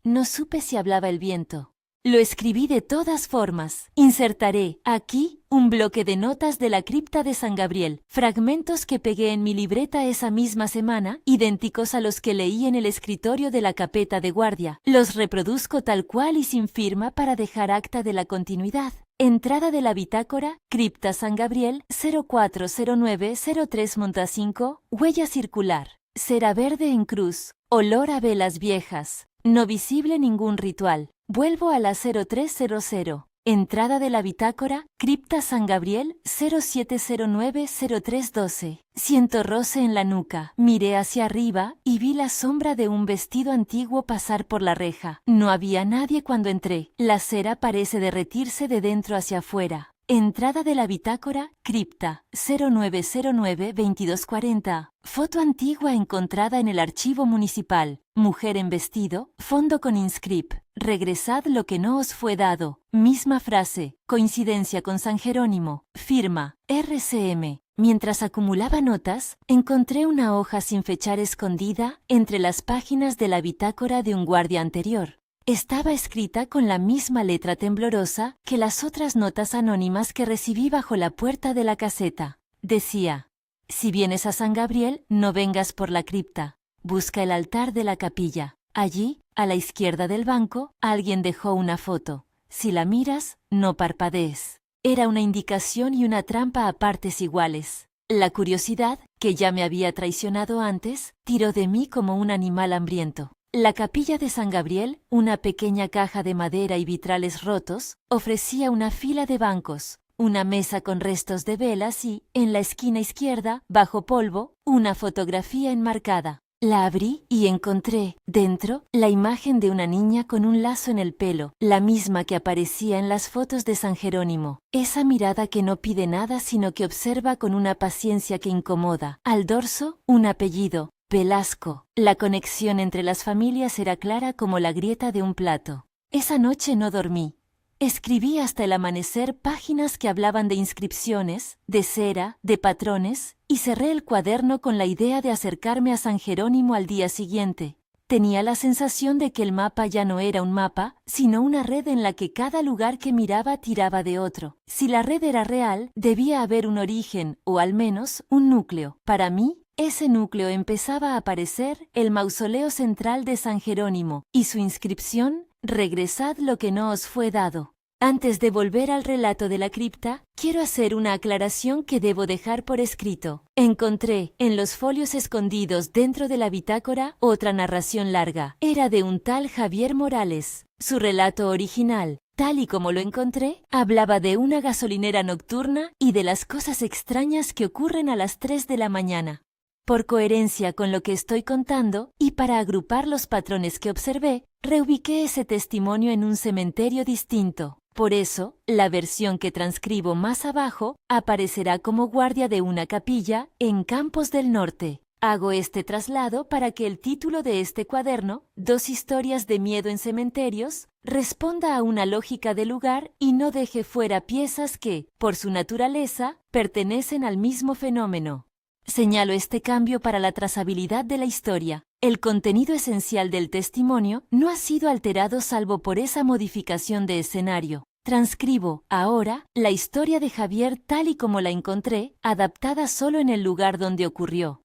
No supe si hablaba el viento. Lo escribí de todas formas. Insertaré, aquí, un bloque de notas de la cripta de San Gabriel, fragmentos que pegué en mi libreta esa misma semana, idénticos a los que leí en el escritorio de la capeta de guardia. Los reproduzco tal cual y sin firma para dejar acta de la continuidad. Entrada de la bitácora, cripta San Gabriel, 040903 Montacinco, huella circular. Cera verde en cruz, olor a velas viejas. No visible ningún ritual. Vuelvo a la 0300. Entrada de la bitácora, cripta San Gabriel, 07090312. Siento roce en la nuca. Miré hacia arriba y vi la sombra de un vestido antiguo pasar por la reja. No había nadie cuando entré. La cera parece derretirse de dentro hacia afuera. Entrada de la bitácora, cripta, 0909-2240. Foto antigua encontrada en el archivo municipal. Mujer en vestido, fondo con inscrip. Regresad lo que no os fue dado. Misma frase, coincidencia con San Jerónimo. Firma, RCM. Mientras acumulaba notas, encontré una hoja sin fechar escondida entre las páginas de la bitácora de un guardia anterior. Estaba escrita con la misma letra temblorosa que las otras notas anónimas que recibí bajo la puerta de la caseta. Decía: si vienes a San Gabriel, no vengas por la cripta. Busca el altar de la capilla. Allí, a la izquierda del banco, alguien dejó una foto. Si la miras, no parpadees. Era una indicación y una trampa a partes iguales. La curiosidad, que ya me había traicionado antes, tiró de mí como un animal hambriento. La capilla de San Gabriel, una pequeña caja de madera y vitrales rotos, ofrecía una fila de bancos, una mesa con restos de velas y, en la esquina izquierda, bajo polvo, una fotografía enmarcada. La abrí y encontré, dentro, la imagen de una niña con un lazo en el pelo, la misma que aparecía en las fotos de San Jerónimo. Esa mirada que no pide nada sino que observa con una paciencia que incomoda. Al dorso, un apellido: Velasco. La conexión entre las familias era clara como la grieta de un plato. Esa noche no dormí. Escribí hasta el amanecer páginas que hablaban de inscripciones, de cera, de patrones, y cerré el cuaderno con la idea de acercarme a San Jerónimo al día siguiente. Tenía la sensación de que el mapa ya no era un mapa, sino una red en la que cada lugar que miraba tiraba de otro. Si la red era real, debía haber un origen, o al menos, un núcleo. Para mí, ese núcleo empezaba a aparecer el mausoleo central de San Jerónimo, y su inscripción: regresad lo que no os fue dado. Antes de volver al relato de la cripta, quiero hacer una aclaración que debo dejar por escrito. Encontré, en los folios escondidos dentro de la bitácora, otra narración larga. Era de un tal Javier Morales. Su relato original, tal y como lo encontré, hablaba de una gasolinera nocturna y de las cosas extrañas que ocurren a las 3 de la mañana. Por coherencia con lo que estoy contando, y para agrupar los patrones que observé, reubiqué ese testimonio en un cementerio distinto. Por eso, la versión que transcribo más abajo aparecerá como guardia de una capilla en Campos del Norte. Hago este traslado para que el título de este cuaderno, Dos historias de miedo en cementerios, responda a una lógica del lugar y no deje fuera piezas que, por su naturaleza, pertenecen al mismo fenómeno. Señalo este cambio para la trazabilidad de la historia. El contenido esencial del testimonio no ha sido alterado salvo por esa modificación de escenario. Transcribo, ahora, la historia de Javier tal y como la encontré, adaptada solo en el lugar donde ocurrió.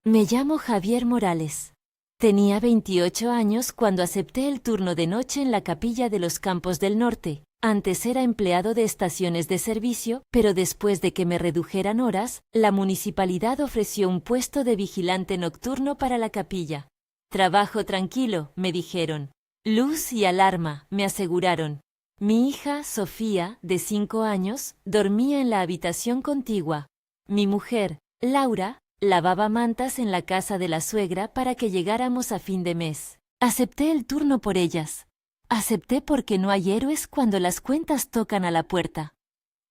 Me llamo Javier Morales. Tenía 28 años cuando acepté el turno de noche en la capilla de los Campos del Norte. Antes era empleado de estaciones de servicio, pero después de que me redujeran horas, la municipalidad ofreció un puesto de vigilante nocturno para la capilla. Trabajo tranquilo, me dijeron. Luz y alarma, me aseguraron. Mi hija, Sofía, de 5 años, dormía en la habitación contigua. Mi mujer, Laura, lavaba mantas en la casa de la suegra para que llegáramos a fin de mes. Acepté el turno por ellas. Acepté porque no hay héroes cuando las cuentas tocan a la puerta.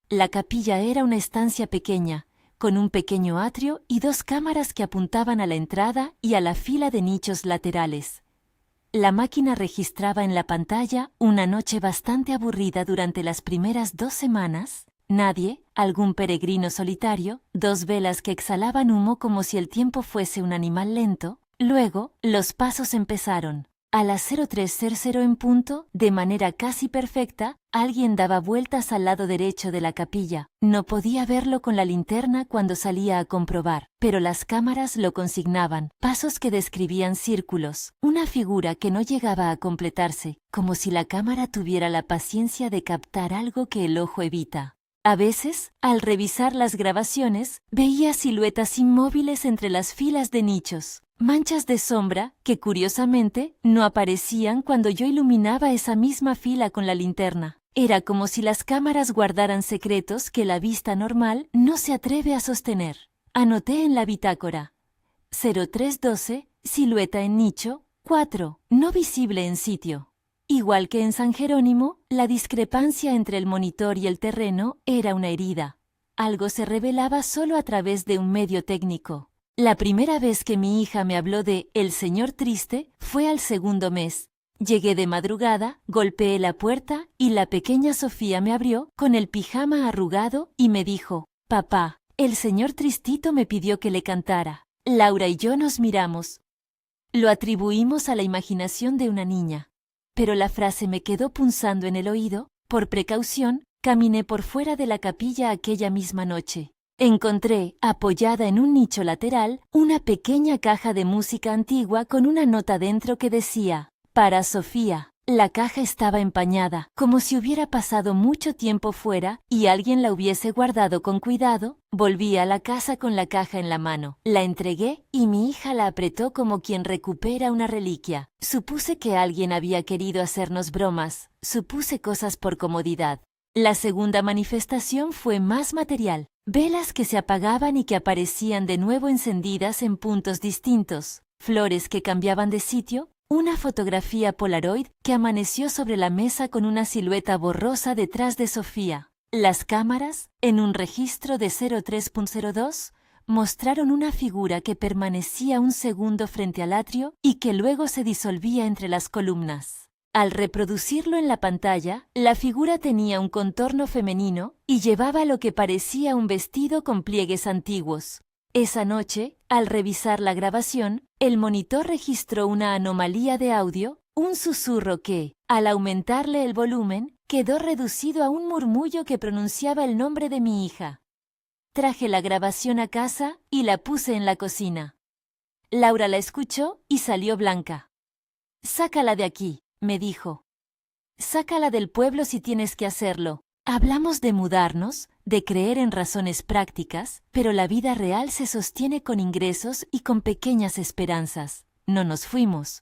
La capilla era una estancia pequeña, con un pequeño atrio y 2 cámaras que apuntaban a la entrada y a la fila de nichos laterales. La máquina registraba en la pantalla una noche bastante aburrida durante las primeras 2 semanas. Nadie, algún peregrino solitario, 2 velas que exhalaban humo como si el tiempo fuese un animal lento. Luego, los pasos empezaron. A las 03:00 en punto, de manera casi perfecta, alguien daba vueltas al lado derecho de la capilla. No podía verlo con la linterna cuando salía a comprobar, pero las cámaras lo consignaban. Pasos que describían círculos, una figura que no llegaba a completarse, como si la cámara tuviera la paciencia de captar algo que el ojo evita. A veces, al revisar las grabaciones, veía siluetas inmóviles entre las filas de nichos. Manchas de sombra que, curiosamente, no aparecían cuando yo iluminaba esa misma fila con la linterna. Era como si las cámaras guardaran secretos que la vista normal no se atreve a sostener. Anoté en la bitácora. 0312, silueta en nicho, 4, no visible en sitio. Igual que en San Jerónimo, la discrepancia entre el monitor y el terreno era una herida. Algo se revelaba solo a través de un medio técnico. La primera vez que mi hija me habló de El Señor Triste fue al segundo mes. Llegué de madrugada, golpeé la puerta y la pequeña Sofía me abrió con el pijama arrugado y me dijo: «Papá, el señor Tristito me pidió que le cantara». Laura y yo nos miramos. Lo atribuimos a la imaginación de una niña. Pero la frase me quedó punzando en el oído. Por precaución, caminé por fuera de la capilla aquella misma noche. Encontré, apoyada en un nicho lateral, una pequeña caja de música antigua con una nota dentro que decía: «Para Sofía». La caja estaba empañada, como si hubiera pasado mucho tiempo fuera y alguien la hubiese guardado con cuidado. Volví a la casa con la caja en la mano. La entregué y mi hija la apretó como quien recupera una reliquia. Supuse que alguien había querido hacernos bromas. Supuse cosas por comodidad. La segunda manifestación fue más material. Velas que se apagaban y que aparecían de nuevo encendidas en puntos distintos. Flores que cambiaban de sitio. Una fotografía Polaroid que amaneció sobre la mesa con una silueta borrosa detrás de Sofía. Las cámaras, en un registro de 03.02, mostraron una figura que permanecía un segundo frente al atrio y que luego se disolvía entre las columnas. Al reproducirlo en la pantalla, la figura tenía un contorno femenino y llevaba lo que parecía un vestido con pliegues antiguos. Esa noche, al revisar la grabación, el monitor registró una anomalía de audio, un susurro que, al aumentarle el volumen, quedó reducido a un murmullo que pronunciaba el nombre de mi hija. Traje la grabación a casa y la puse en la cocina. Laura la escuchó y salió blanca. «Sácala de aquí», me dijo. «Sácala del pueblo si tienes que hacerlo». Hablamos de mudarnos, de creer en razones prácticas, pero la vida real se sostiene con ingresos y con pequeñas esperanzas. No nos fuimos.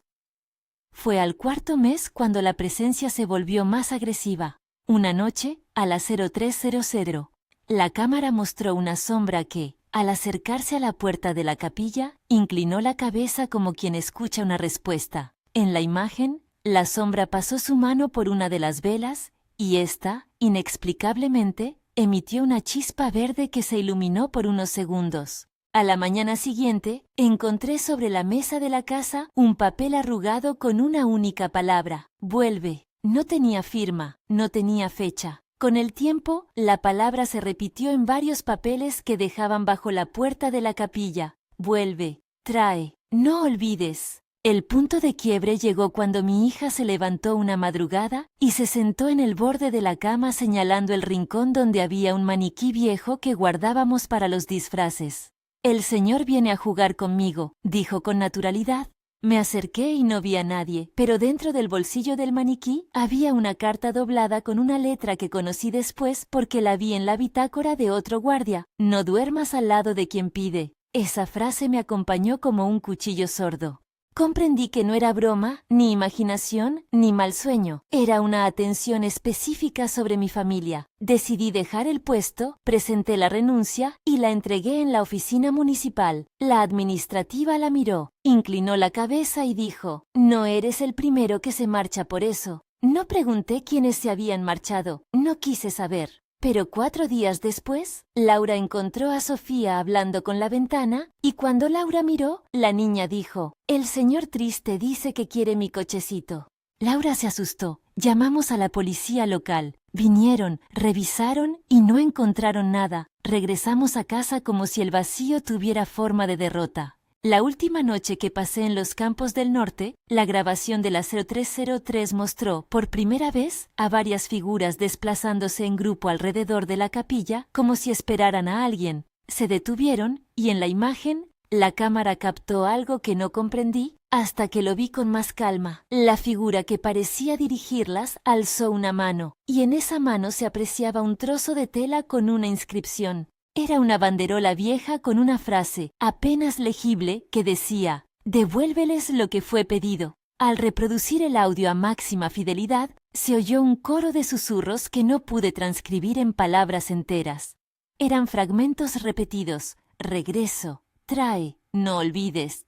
Fue al cuarto mes cuando la presencia se volvió más agresiva. Una noche, a las 03:00, la cámara mostró una sombra que, al acercarse a la puerta de la capilla, inclinó la cabeza como quien escucha una respuesta. En la imagen, la sombra pasó su mano por una de las velas y ésta, inexplicablemente, emitió una chispa verde que se iluminó por unos segundos. A la mañana siguiente, encontré sobre la mesa de la casa un papel arrugado con una única palabra: «Vuelve». No tenía firma, no tenía fecha. Con el tiempo, la palabra se repitió en varios papeles que dejaban bajo la puerta de la capilla. «Vuelve, trae, no olvides». El punto de quiebre llegó cuando mi hija se levantó una madrugada y se sentó en el borde de la cama señalando el rincón donde había un maniquí viejo que guardábamos para los disfraces. «El señor viene a jugar conmigo», dijo con naturalidad. Me acerqué y no vi a nadie, pero dentro del bolsillo del maniquí había una carta doblada con una letra que conocí después porque la vi en la bitácora de otro guardia: «No duermas al lado de quien pide». Esa frase me acompañó como un cuchillo sordo. Comprendí que no era broma, ni imaginación, ni mal sueño. Era una atención específica sobre mi familia. Decidí dejar el puesto, presenté la renuncia y la entregué en la oficina municipal. La administrativa la miró, inclinó la cabeza y dijo: «No eres el primero que se marcha por eso». No pregunté quiénes se habían marchado, no quise saber. Pero 4 días después, Laura encontró a Sofía hablando con la ventana y cuando Laura miró, la niña dijo: «El señor Triste dice que quiere mi cochecito». Laura se asustó. Llamamos a la policía local. Vinieron, revisaron y no encontraron nada. Regresamos a casa como si el vacío tuviera forma de derrota. La última noche que pasé en los campos del norte, la grabación de la 0303 mostró por primera vez a varias figuras desplazándose en grupo alrededor de la capilla como si esperaran a alguien. Se detuvieron y en la imagen, la cámara captó algo que no comprendí hasta que lo vi con más calma. La figura que parecía dirigirlas alzó una mano y en esa mano se apreciaba un trozo de tela con una inscripción. Era una banderola vieja con una frase apenas legible que decía: «Devuélveles lo que fue pedido». Al reproducir el audio a máxima fidelidad, se oyó un coro de susurros que no pude transcribir en palabras enteras. Eran fragmentos repetidos: «Regreso, trae, no olvides».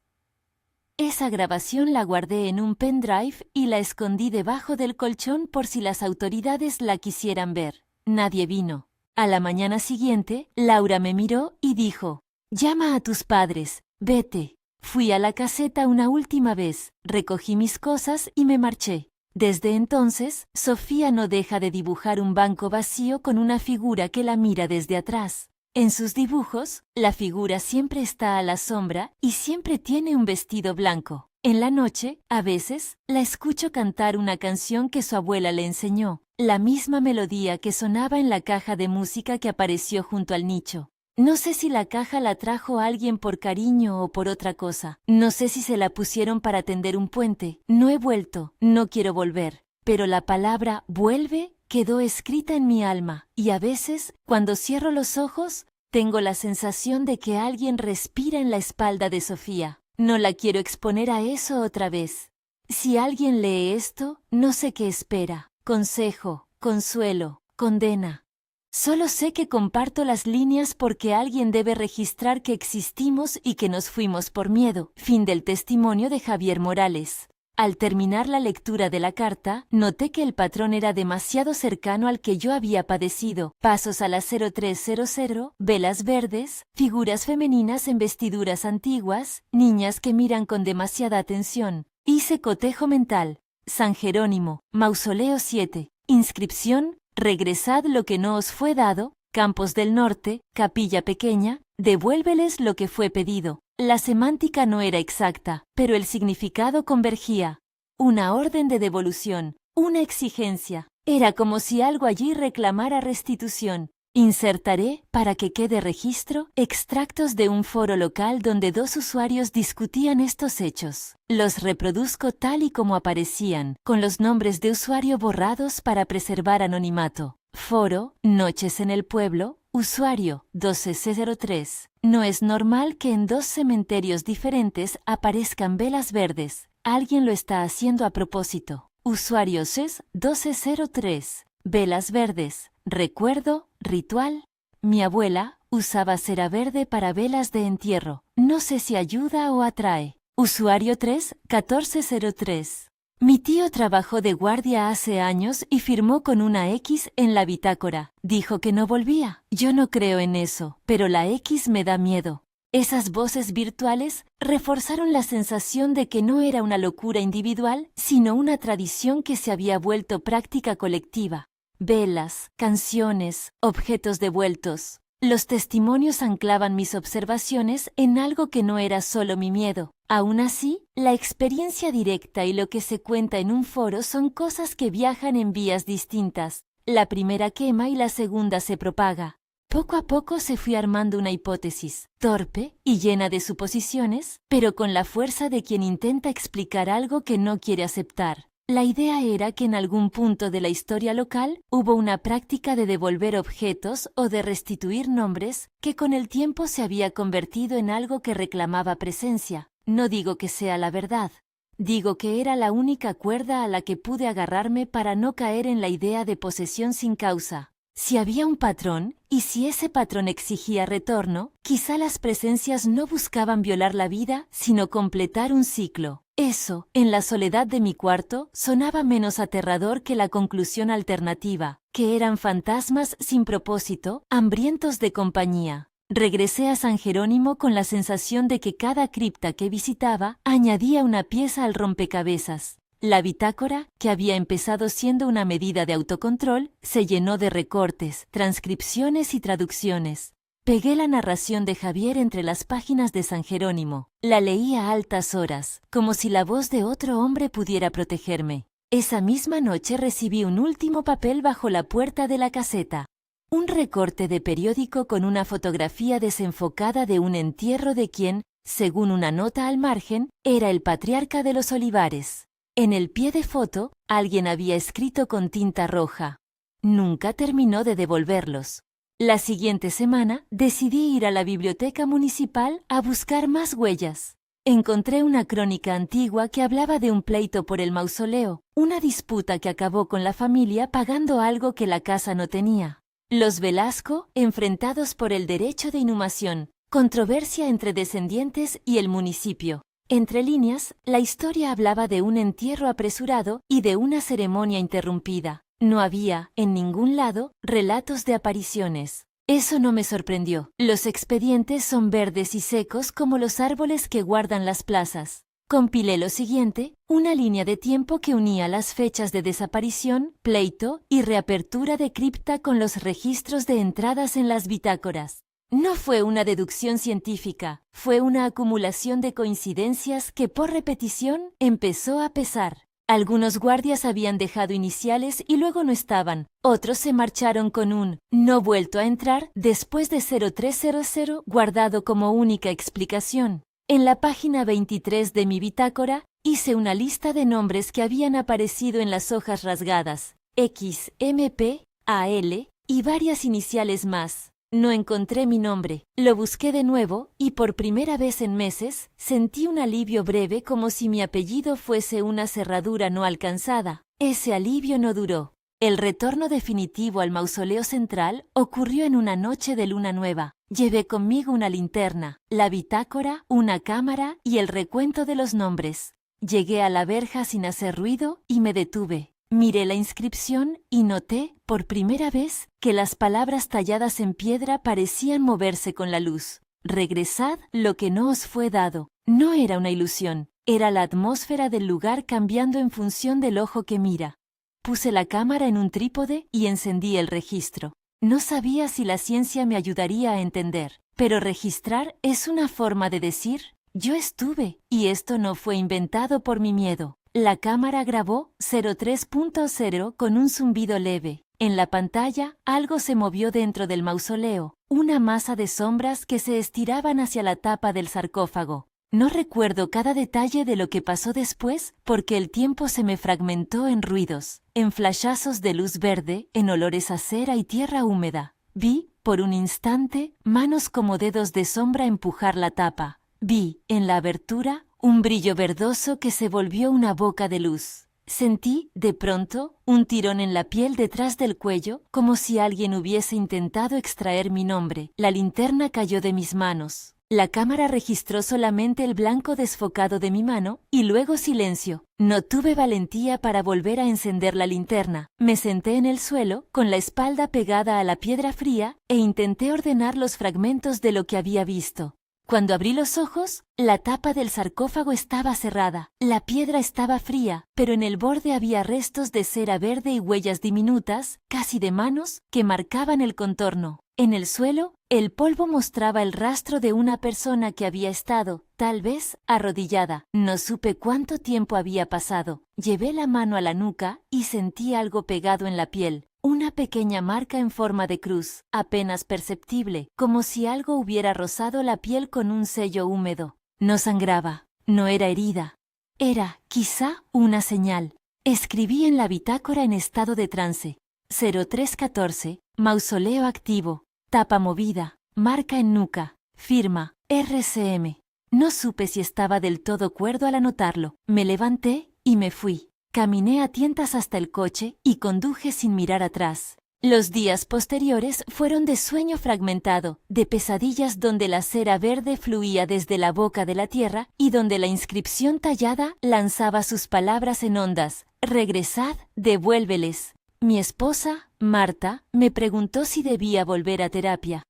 Esa grabación la guardé en un pendrive y la escondí debajo del colchón por si las autoridades la quisieran ver. Nadie vino. A la mañana siguiente, Laura me miró y dijo: «Llama a tus padres, vete». Fui a la caseta una última vez, recogí mis cosas y me marché. Desde entonces, Sofía no deja de dibujar un banco vacío con una figura que la mira desde atrás. En sus dibujos, la figura siempre está a la sombra y siempre tiene un vestido blanco. En la noche, a veces, la escucho cantar una canción que su abuela le enseñó, la misma melodía que sonaba en la caja de música que apareció junto al nicho. No sé si la caja la trajo alguien por cariño o por otra cosa. No sé si se la pusieron para tender un puente. No he vuelto, no quiero volver. Pero la palabra «vuelve» quedó escrita en mi alma, y a veces, cuando cierro los ojos, tengo la sensación de que alguien respira en la espalda de Sofía. No la quiero exponer a eso otra vez. Si alguien lee esto, no sé qué espera. Consejo, consuelo, condena. Solo sé que comparto las líneas porque alguien debe registrar que existimos y que nos fuimos por miedo. Fin del testimonio de Javier Morales. Al terminar la lectura de la carta, noté que el patrón era demasiado cercano al que yo había padecido. Pasos a las 0300, velas verdes, figuras femeninas en vestiduras antiguas, niñas que miran con demasiada atención. Hice cotejo mental. San Jerónimo, Mausoleo 7. Inscripción: regresad lo que no os fue dado. Campos del Norte, capilla pequeña, devuélveles lo que fue pedido. La semántica no era exacta, pero el significado convergía. Una orden de devolución, una exigencia. Era como si algo allí reclamara restitución. Insertaré, para que quede registro, extractos de un foro local donde dos usuarios discutían estos hechos. Los reproduzco tal y como aparecían, con los nombres de usuario borrados para preservar anonimato. Foro, Noches en el Pueblo, usuario, 12C03. No es normal que en dos cementerios diferentes aparezcan velas verdes. Alguien lo está haciendo a propósito. Usuario CES 1203. Velas verdes. Recuerdo, ritual. Mi abuela usaba cera verde para velas de entierro. No sé si ayuda o atrae. Usuario 3 1403. Mi tío trabajó de guardia hace años y firmó con una X en la bitácora. Dijo que no volvía. Yo no creo en eso, pero la X me da miedo. Esas voces virtuales reforzaron la sensación de que no era una locura individual, sino una tradición que se había vuelto práctica colectiva. Velas, canciones, objetos devueltos. Los testimonios anclaban mis observaciones en algo que no era solo mi miedo. Aún así, la experiencia directa y lo que se cuenta en un foro son cosas que viajan en vías distintas. La primera quema y la segunda se propaga. Poco a poco se fue armando una hipótesis, torpe y llena de suposiciones, pero con la fuerza de quien intenta explicar algo que no quiere aceptar. La idea era que en algún punto de la historia local hubo una práctica de devolver objetos o de restituir nombres que con el tiempo se había convertido en algo que reclamaba presencia. No digo que sea la verdad. Digo que era la única cuerda a la que pude agarrarme para no caer en la idea de posesión sin causa. Si había un patrón, y si ese patrón exigía retorno, quizá las presencias no buscaban violar la vida, sino completar un ciclo. Eso, en la soledad de mi cuarto, sonaba menos aterrador que la conclusión alternativa, que eran fantasmas sin propósito, hambrientos de compañía. Regresé a San Jerónimo con la sensación de que cada cripta que visitaba añadía una pieza al rompecabezas. La bitácora, que había empezado siendo una medida de autocontrol, se llenó de recortes, transcripciones y traducciones. Pegué la narración de Javier entre las páginas de San Jerónimo. La leí a altas horas, como si la voz de otro hombre pudiera protegerme. Esa misma noche recibí un último papel bajo la puerta de la caseta. Un recorte de periódico con una fotografía desenfocada de un entierro de quien, según una nota al margen, era el patriarca de los Olivares. En el pie de foto, alguien había escrito con tinta roja. Nunca terminó de devolverlos. La siguiente semana decidí ir a la biblioteca municipal a buscar más huellas. Encontré una crónica antigua que hablaba de un pleito por el mausoleo, una disputa que acabó con la familia pagando algo que la casa no tenía. Los Velasco, enfrentados por el derecho de inhumación, controversia entre descendientes y el municipio. Entre líneas, la historia hablaba de un entierro apresurado y de una ceremonia interrumpida. No había, en ningún lado, relatos de apariciones. Eso no me sorprendió. Los expedientes son verdes y secos como los árboles que guardan las plazas. Compilé lo siguiente, una línea de tiempo que unía las fechas de desaparición, pleito y reapertura de cripta con los registros de entradas en las bitácoras. No fue una deducción científica, fue una acumulación de coincidencias que por repetición empezó a pesar. Algunos guardias habían dejado iniciales y luego no estaban. Otros se marcharon con un "no vuelto a entrar" después de 0300 guardado como única explicación. En la página 23 de mi bitácora, hice una lista de nombres que habían aparecido en las hojas rasgadas. X, MP, AL y varias iniciales más. No encontré mi nombre. Lo busqué de nuevo y por primera vez en meses sentí un alivio breve como si mi apellido fuese una cerradura no alcanzada. Ese alivio no duró. El retorno definitivo al mausoleo central ocurrió en una noche de luna nueva. Llevé conmigo una linterna, la bitácora, una cámara y el recuento de los nombres. Llegué a la verja sin hacer ruido y me detuve. Miré la inscripción y noté, por primera vez, que las palabras talladas en piedra parecían moverse con la luz. Regresad lo que no os fue dado. No era una ilusión, era la atmósfera del lugar cambiando en función del ojo que mira. Puse la cámara en un trípode y encendí el registro. No sabía si la ciencia me ayudaría a entender, pero registrar es una forma de decir, yo estuve, y esto no fue inventado por mi miedo. La cámara grabó 03.0 con un zumbido leve. En la pantalla, algo se movió dentro del mausoleo, una masa de sombras que se estiraban hacia la tapa del sarcófago. No recuerdo cada detalle de lo que pasó después porque el tiempo se me fragmentó en ruidos, en flashazos de luz verde, en olores a cera y tierra húmeda. Vi, por un instante, manos como dedos de sombra empujar la tapa. Vi, en la abertura, un brillo verdoso que se volvió una boca de luz. Sentí, de pronto, un tirón en la piel detrás del cuello, como si alguien hubiese intentado extraer mi nombre. La linterna cayó de mis manos. La cámara registró solamente el blanco desfocado de mi mano, y luego silencio. No tuve valentía para volver a encender la linterna. Me senté en el suelo, con la espalda pegada a la piedra fría, e intenté ordenar los fragmentos de lo que había visto. Cuando abrí los ojos, la tapa del sarcófago estaba cerrada. La piedra estaba fría, pero en el borde había restos de cera verde y huellas diminutas, casi de manos, que marcaban el contorno. En el suelo, el polvo mostraba el rastro de una persona que había estado, tal vez, arrodillada. No supe cuánto tiempo había pasado. Llevé la mano a la nuca y sentí algo pegado en la piel. Una pequeña marca en forma de cruz, apenas perceptible, como si algo hubiera rozado la piel con un sello húmedo. No sangraba, no era herida. Era, quizá, una señal. Escribí en la bitácora en estado de trance. 0314, mausoleo activo, tapa movida, marca en nuca, firma, RCM. No supe si estaba del todo cuerdo al anotarlo. Me levanté y me fui. Caminé a tientas hasta el coche y conduje sin mirar atrás. Los días posteriores fueron de sueño fragmentado, de pesadillas donde la cera verde fluía desde la boca de la tierra y donde la inscripción tallada lanzaba sus palabras en ondas. Regresad, devuélveles. Mi esposa, Marta, me preguntó si debía volver a terapia.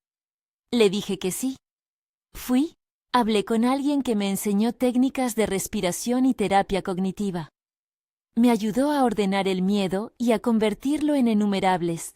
Le dije que sí. Fui. Hablé con alguien que me enseñó técnicas de respiración y terapia cognitiva. Me ayudó a ordenar el miedo y a convertirlo en enumerables.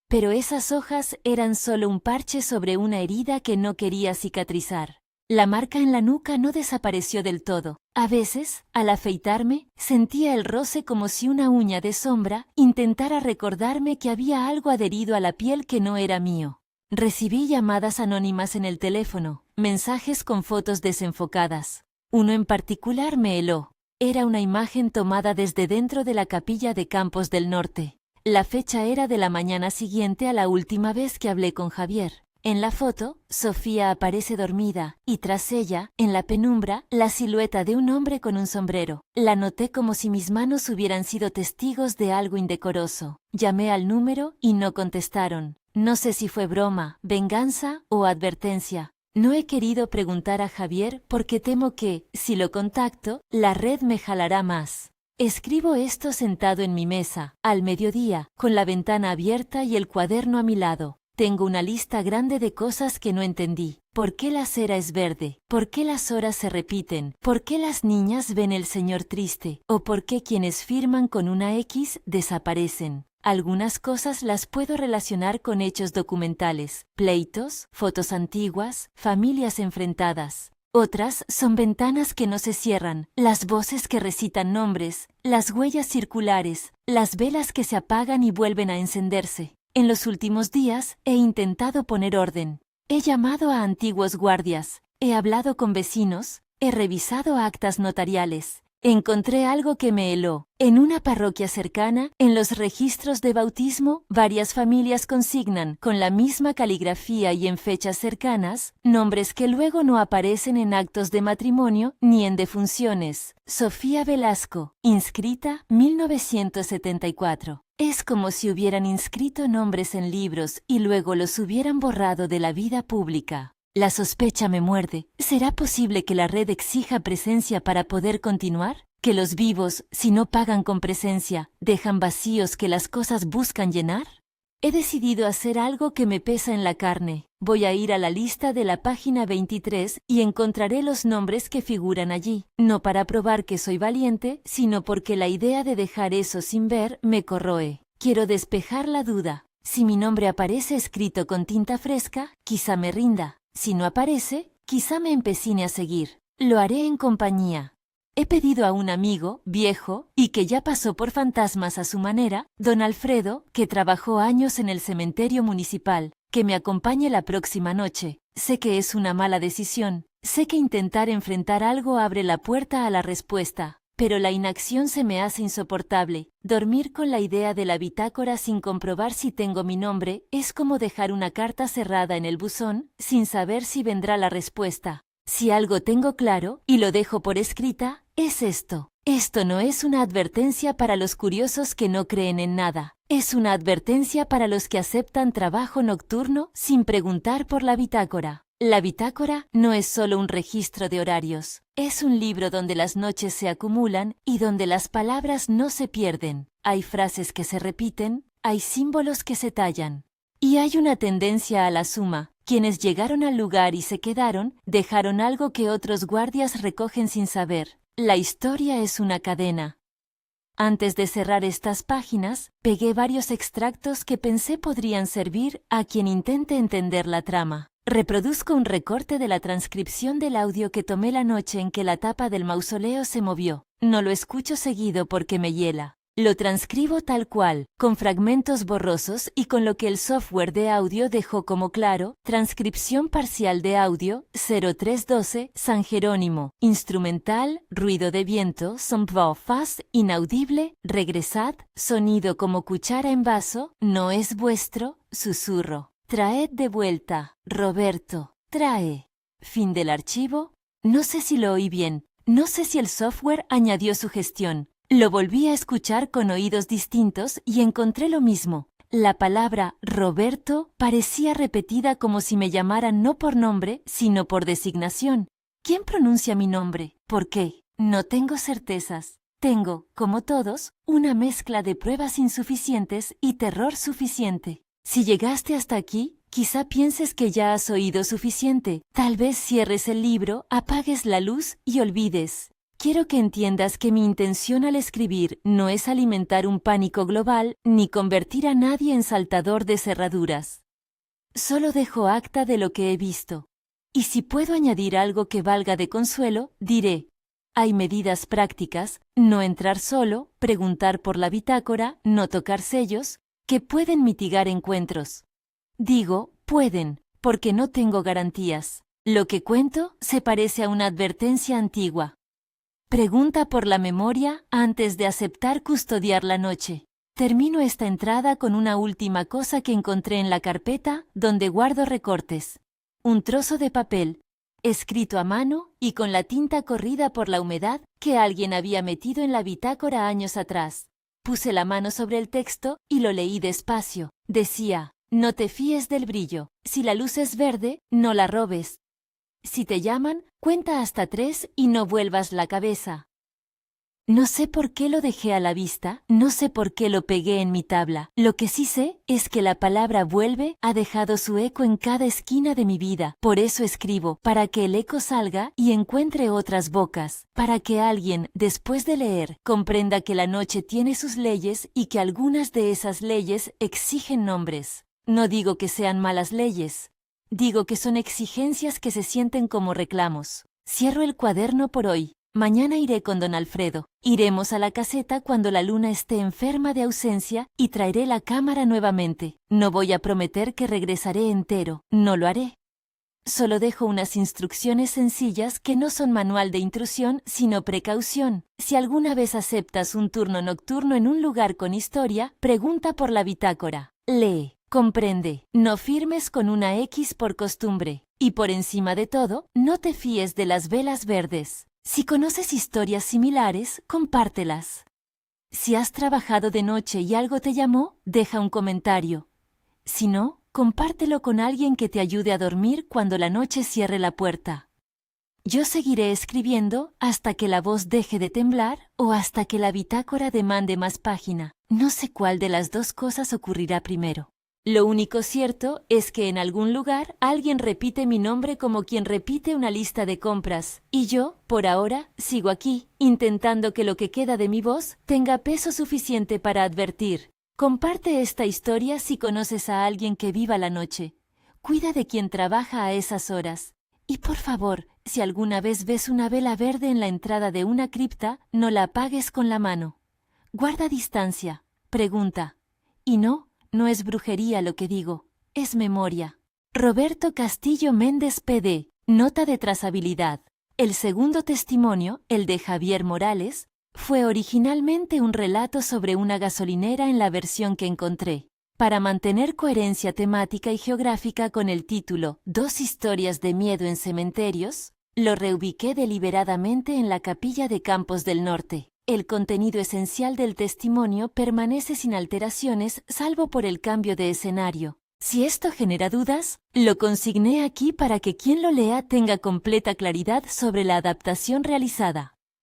Pero esas hojas eran solo un parche sobre una herida que no quería cicatrizar. La marca en la nuca no desapareció del todo. A veces, al afeitarme, sentía el roce como si una uña de sombra intentara recordarme que había algo adherido a la piel que no era mío. Recibí llamadas anónimas en el teléfono, mensajes con fotos desenfocadas. Uno en particular me heló. Era una imagen tomada desde dentro de la capilla de Campos del Norte. La fecha era de la mañana siguiente a la última vez que hablé con Javier. En la foto, Sofía aparece dormida, y tras ella, en la penumbra, la silueta de un hombre con un sombrero. La noté como si mis manos hubieran sido testigos de algo indecoroso. Llamé al número y no contestaron. No sé si fue broma, venganza o advertencia. No he querido preguntar a Javier porque temo que, si lo contacto, la red me jalará más. Escribo esto sentado en mi mesa, al mediodía, con la ventana abierta y el cuaderno a mi lado. Tengo una lista grande de cosas que no entendí. ¿Por qué la cera es verde? ¿Por qué las horas se repiten? ¿Por qué las niñas ven el señor triste? ¿O por qué quienes firman con una X desaparecen? Algunas cosas las puedo relacionar con hechos documentales, pleitos, fotos antiguas, familias enfrentadas. Otras son ventanas que no se cierran, las voces que recitan nombres, las huellas circulares, las velas que se apagan y vuelven a encenderse. En los últimos días he intentado poner orden. He llamado a antiguos guardias, he hablado con vecinos, he revisado actas notariales. Encontré algo que me heló. En una parroquia cercana, en los registros de bautismo, varias familias consignan, con la misma caligrafía y en fechas cercanas, nombres que luego no aparecen en actos de matrimonio ni en defunciones. Sofía Velasco, inscrita 1974. Es como si hubieran inscrito nombres en libros y luego los hubieran borrado de la vida pública. La sospecha me muerde. ¿Será posible que la red exija presencia para poder continuar? ¿Que los vivos, si no pagan con presencia, dejan vacíos que las cosas buscan llenar? He decidido hacer algo que me pesa en la carne. Voy a ir a la lista de la página 23 y encontraré los nombres que figuran allí. No para probar que soy valiente, sino porque la idea de dejar eso sin ver me corroe. Quiero despejar la duda. Si mi nombre aparece escrito con tinta fresca, quizá me rinda. Si no aparece, quizá me empecine a seguir. Lo haré en compañía. He pedido a un amigo, viejo, y que ya pasó por fantasmas a su manera, don Alfredo, que trabajó años en el cementerio municipal, que me acompañe la próxima noche. Sé que es una mala decisión. Sé que intentar enfrentar algo abre la puerta a la respuesta. Pero la inacción se me hace insoportable. Dormir con la idea de la bitácora sin comprobar si tengo mi nombre es como dejar una carta cerrada en el buzón sin saber si vendrá la respuesta. Si algo tengo claro, y lo dejo por escrita, es esto. Esto no es una advertencia para los curiosos que no creen en nada. Es una advertencia para los que aceptan trabajo nocturno sin preguntar por la bitácora. La bitácora no es solo un registro de horarios. Es un libro donde las noches se acumulan y donde las palabras no se pierden. Hay frases que se repiten, hay símbolos que se tallan. Y hay una tendencia a la suma. Quienes llegaron al lugar y se quedaron, dejaron algo que otros guardias recogen sin saber. La historia es una cadena. Antes de cerrar estas páginas, pegué varios extractos que pensé podrían servir a quien intente entender la trama. Reproduzco un recorte de la transcripción del audio que tomé la noche en que la tapa del mausoleo se movió. No lo escucho seguido porque me hiela. Lo transcribo tal cual, con fragmentos borrosos y con lo que el software de audio dejó como claro. Transcripción parcial de audio 0312 San Jerónimo. Instrumental, ruido de viento, son faz, inaudible, regresad, sonido como cuchara en vaso, no es vuestro, susurro. Traed de vuelta, Roberto, trae. Fin del archivo. No sé si lo oí bien, no sé si el software añadió sugestión. Lo volví a escuchar con oídos distintos y encontré lo mismo. La palabra Roberto parecía repetida como si me llamaran no por nombre, sino por designación. ¿Quién pronuncia mi nombre? ¿Por qué? No tengo certezas. Tengo, como todos, una mezcla de pruebas insuficientes y terror suficiente. Si llegaste hasta aquí, quizá pienses que ya has oído suficiente. Tal vez cierres el libro, apagues la luz y olvides. Quiero que entiendas que mi intención al escribir no es alimentar un pánico global ni convertir a nadie en saltador de cerraduras. Solo dejo acta de lo que he visto. Y si puedo añadir algo que valga de consuelo, diré. Hay medidas prácticas, no entrar solo, preguntar por la bitácora, no tocar sellos, que pueden mitigar encuentros. Digo, pueden, porque no tengo garantías. Lo que cuento se parece a una advertencia antigua. Pregunta por la memoria antes de aceptar custodiar la noche. Termino esta entrada con una última cosa que encontré en la carpeta donde guardo recortes. Un trozo de papel, escrito a mano y con la tinta corrida por la humedad que alguien había metido en la bitácora años atrás. Puse la mano sobre el texto y lo leí despacio. Decía, no te fíes del brillo. Si la luz es verde, no la robes. Si te llaman, cuenta hasta 3 y no vuelvas la cabeza. No sé por qué lo dejé a la vista, no sé por qué lo pegué en mi tabla. Lo que sí sé es que la palabra vuelve ha dejado su eco en cada esquina de mi vida. Por eso escribo, para que el eco salga y encuentre otras bocas, para que alguien, después de leer, comprenda que la noche tiene sus leyes y que algunas de esas leyes exigen nombres. No digo que sean malas leyes, digo que son exigencias que se sienten como reclamos. Cierro el cuaderno por hoy. Mañana iré con don Alfredo. Iremos a la caseta cuando la luna esté enferma de ausencia y traeré la cámara nuevamente. No voy a prometer que regresaré entero, no lo haré. Solo dejo unas instrucciones sencillas que no son manual de intrusión, sino precaución. Si alguna vez aceptas un turno nocturno en un lugar con historia, pregunta por la bitácora. Lee, comprende, no firmes con una X por costumbre. Y por encima de todo, no te fíes de las velas verdes. Si conoces historias similares, compártelas. Si has trabajado de noche y algo te llamó, deja un comentario. Si no, compártelo con alguien que te ayude a dormir cuando la noche cierre la puerta. Yo seguiré escribiendo hasta que la voz deje de temblar o hasta que la bitácora demande más página. No sé cuál de las dos cosas ocurrirá primero. Lo único cierto es que en algún lugar alguien repite mi nombre como quien repite una lista de compras, y yo, por ahora, sigo aquí, intentando que lo que queda de mi voz tenga peso suficiente para advertir. Comparte esta historia si conoces a alguien que viva la noche. Cuida de quien trabaja a esas horas. Y por favor, si alguna vez ves una vela verde en la entrada de una cripta, no la apagues con la mano. Guarda distancia. Pregunta. Y no es brujería lo que digo, es memoria. Roberto Castillo Méndez PD, nota de trazabilidad. El segundo testimonio, el de Javier Morales, fue originalmente un relato sobre una gasolinera en la versión que encontré. Para mantener coherencia temática y geográfica con el título Dos historias de miedo en cementerios, lo reubiqué deliberadamente en la capilla de Campos del Norte. El contenido esencial del testimonio permanece sin alteraciones salvo por el cambio de escenario. Si esto genera dudas, lo consigné aquí para que quien lo lea tenga completa claridad sobre la adaptación realizada.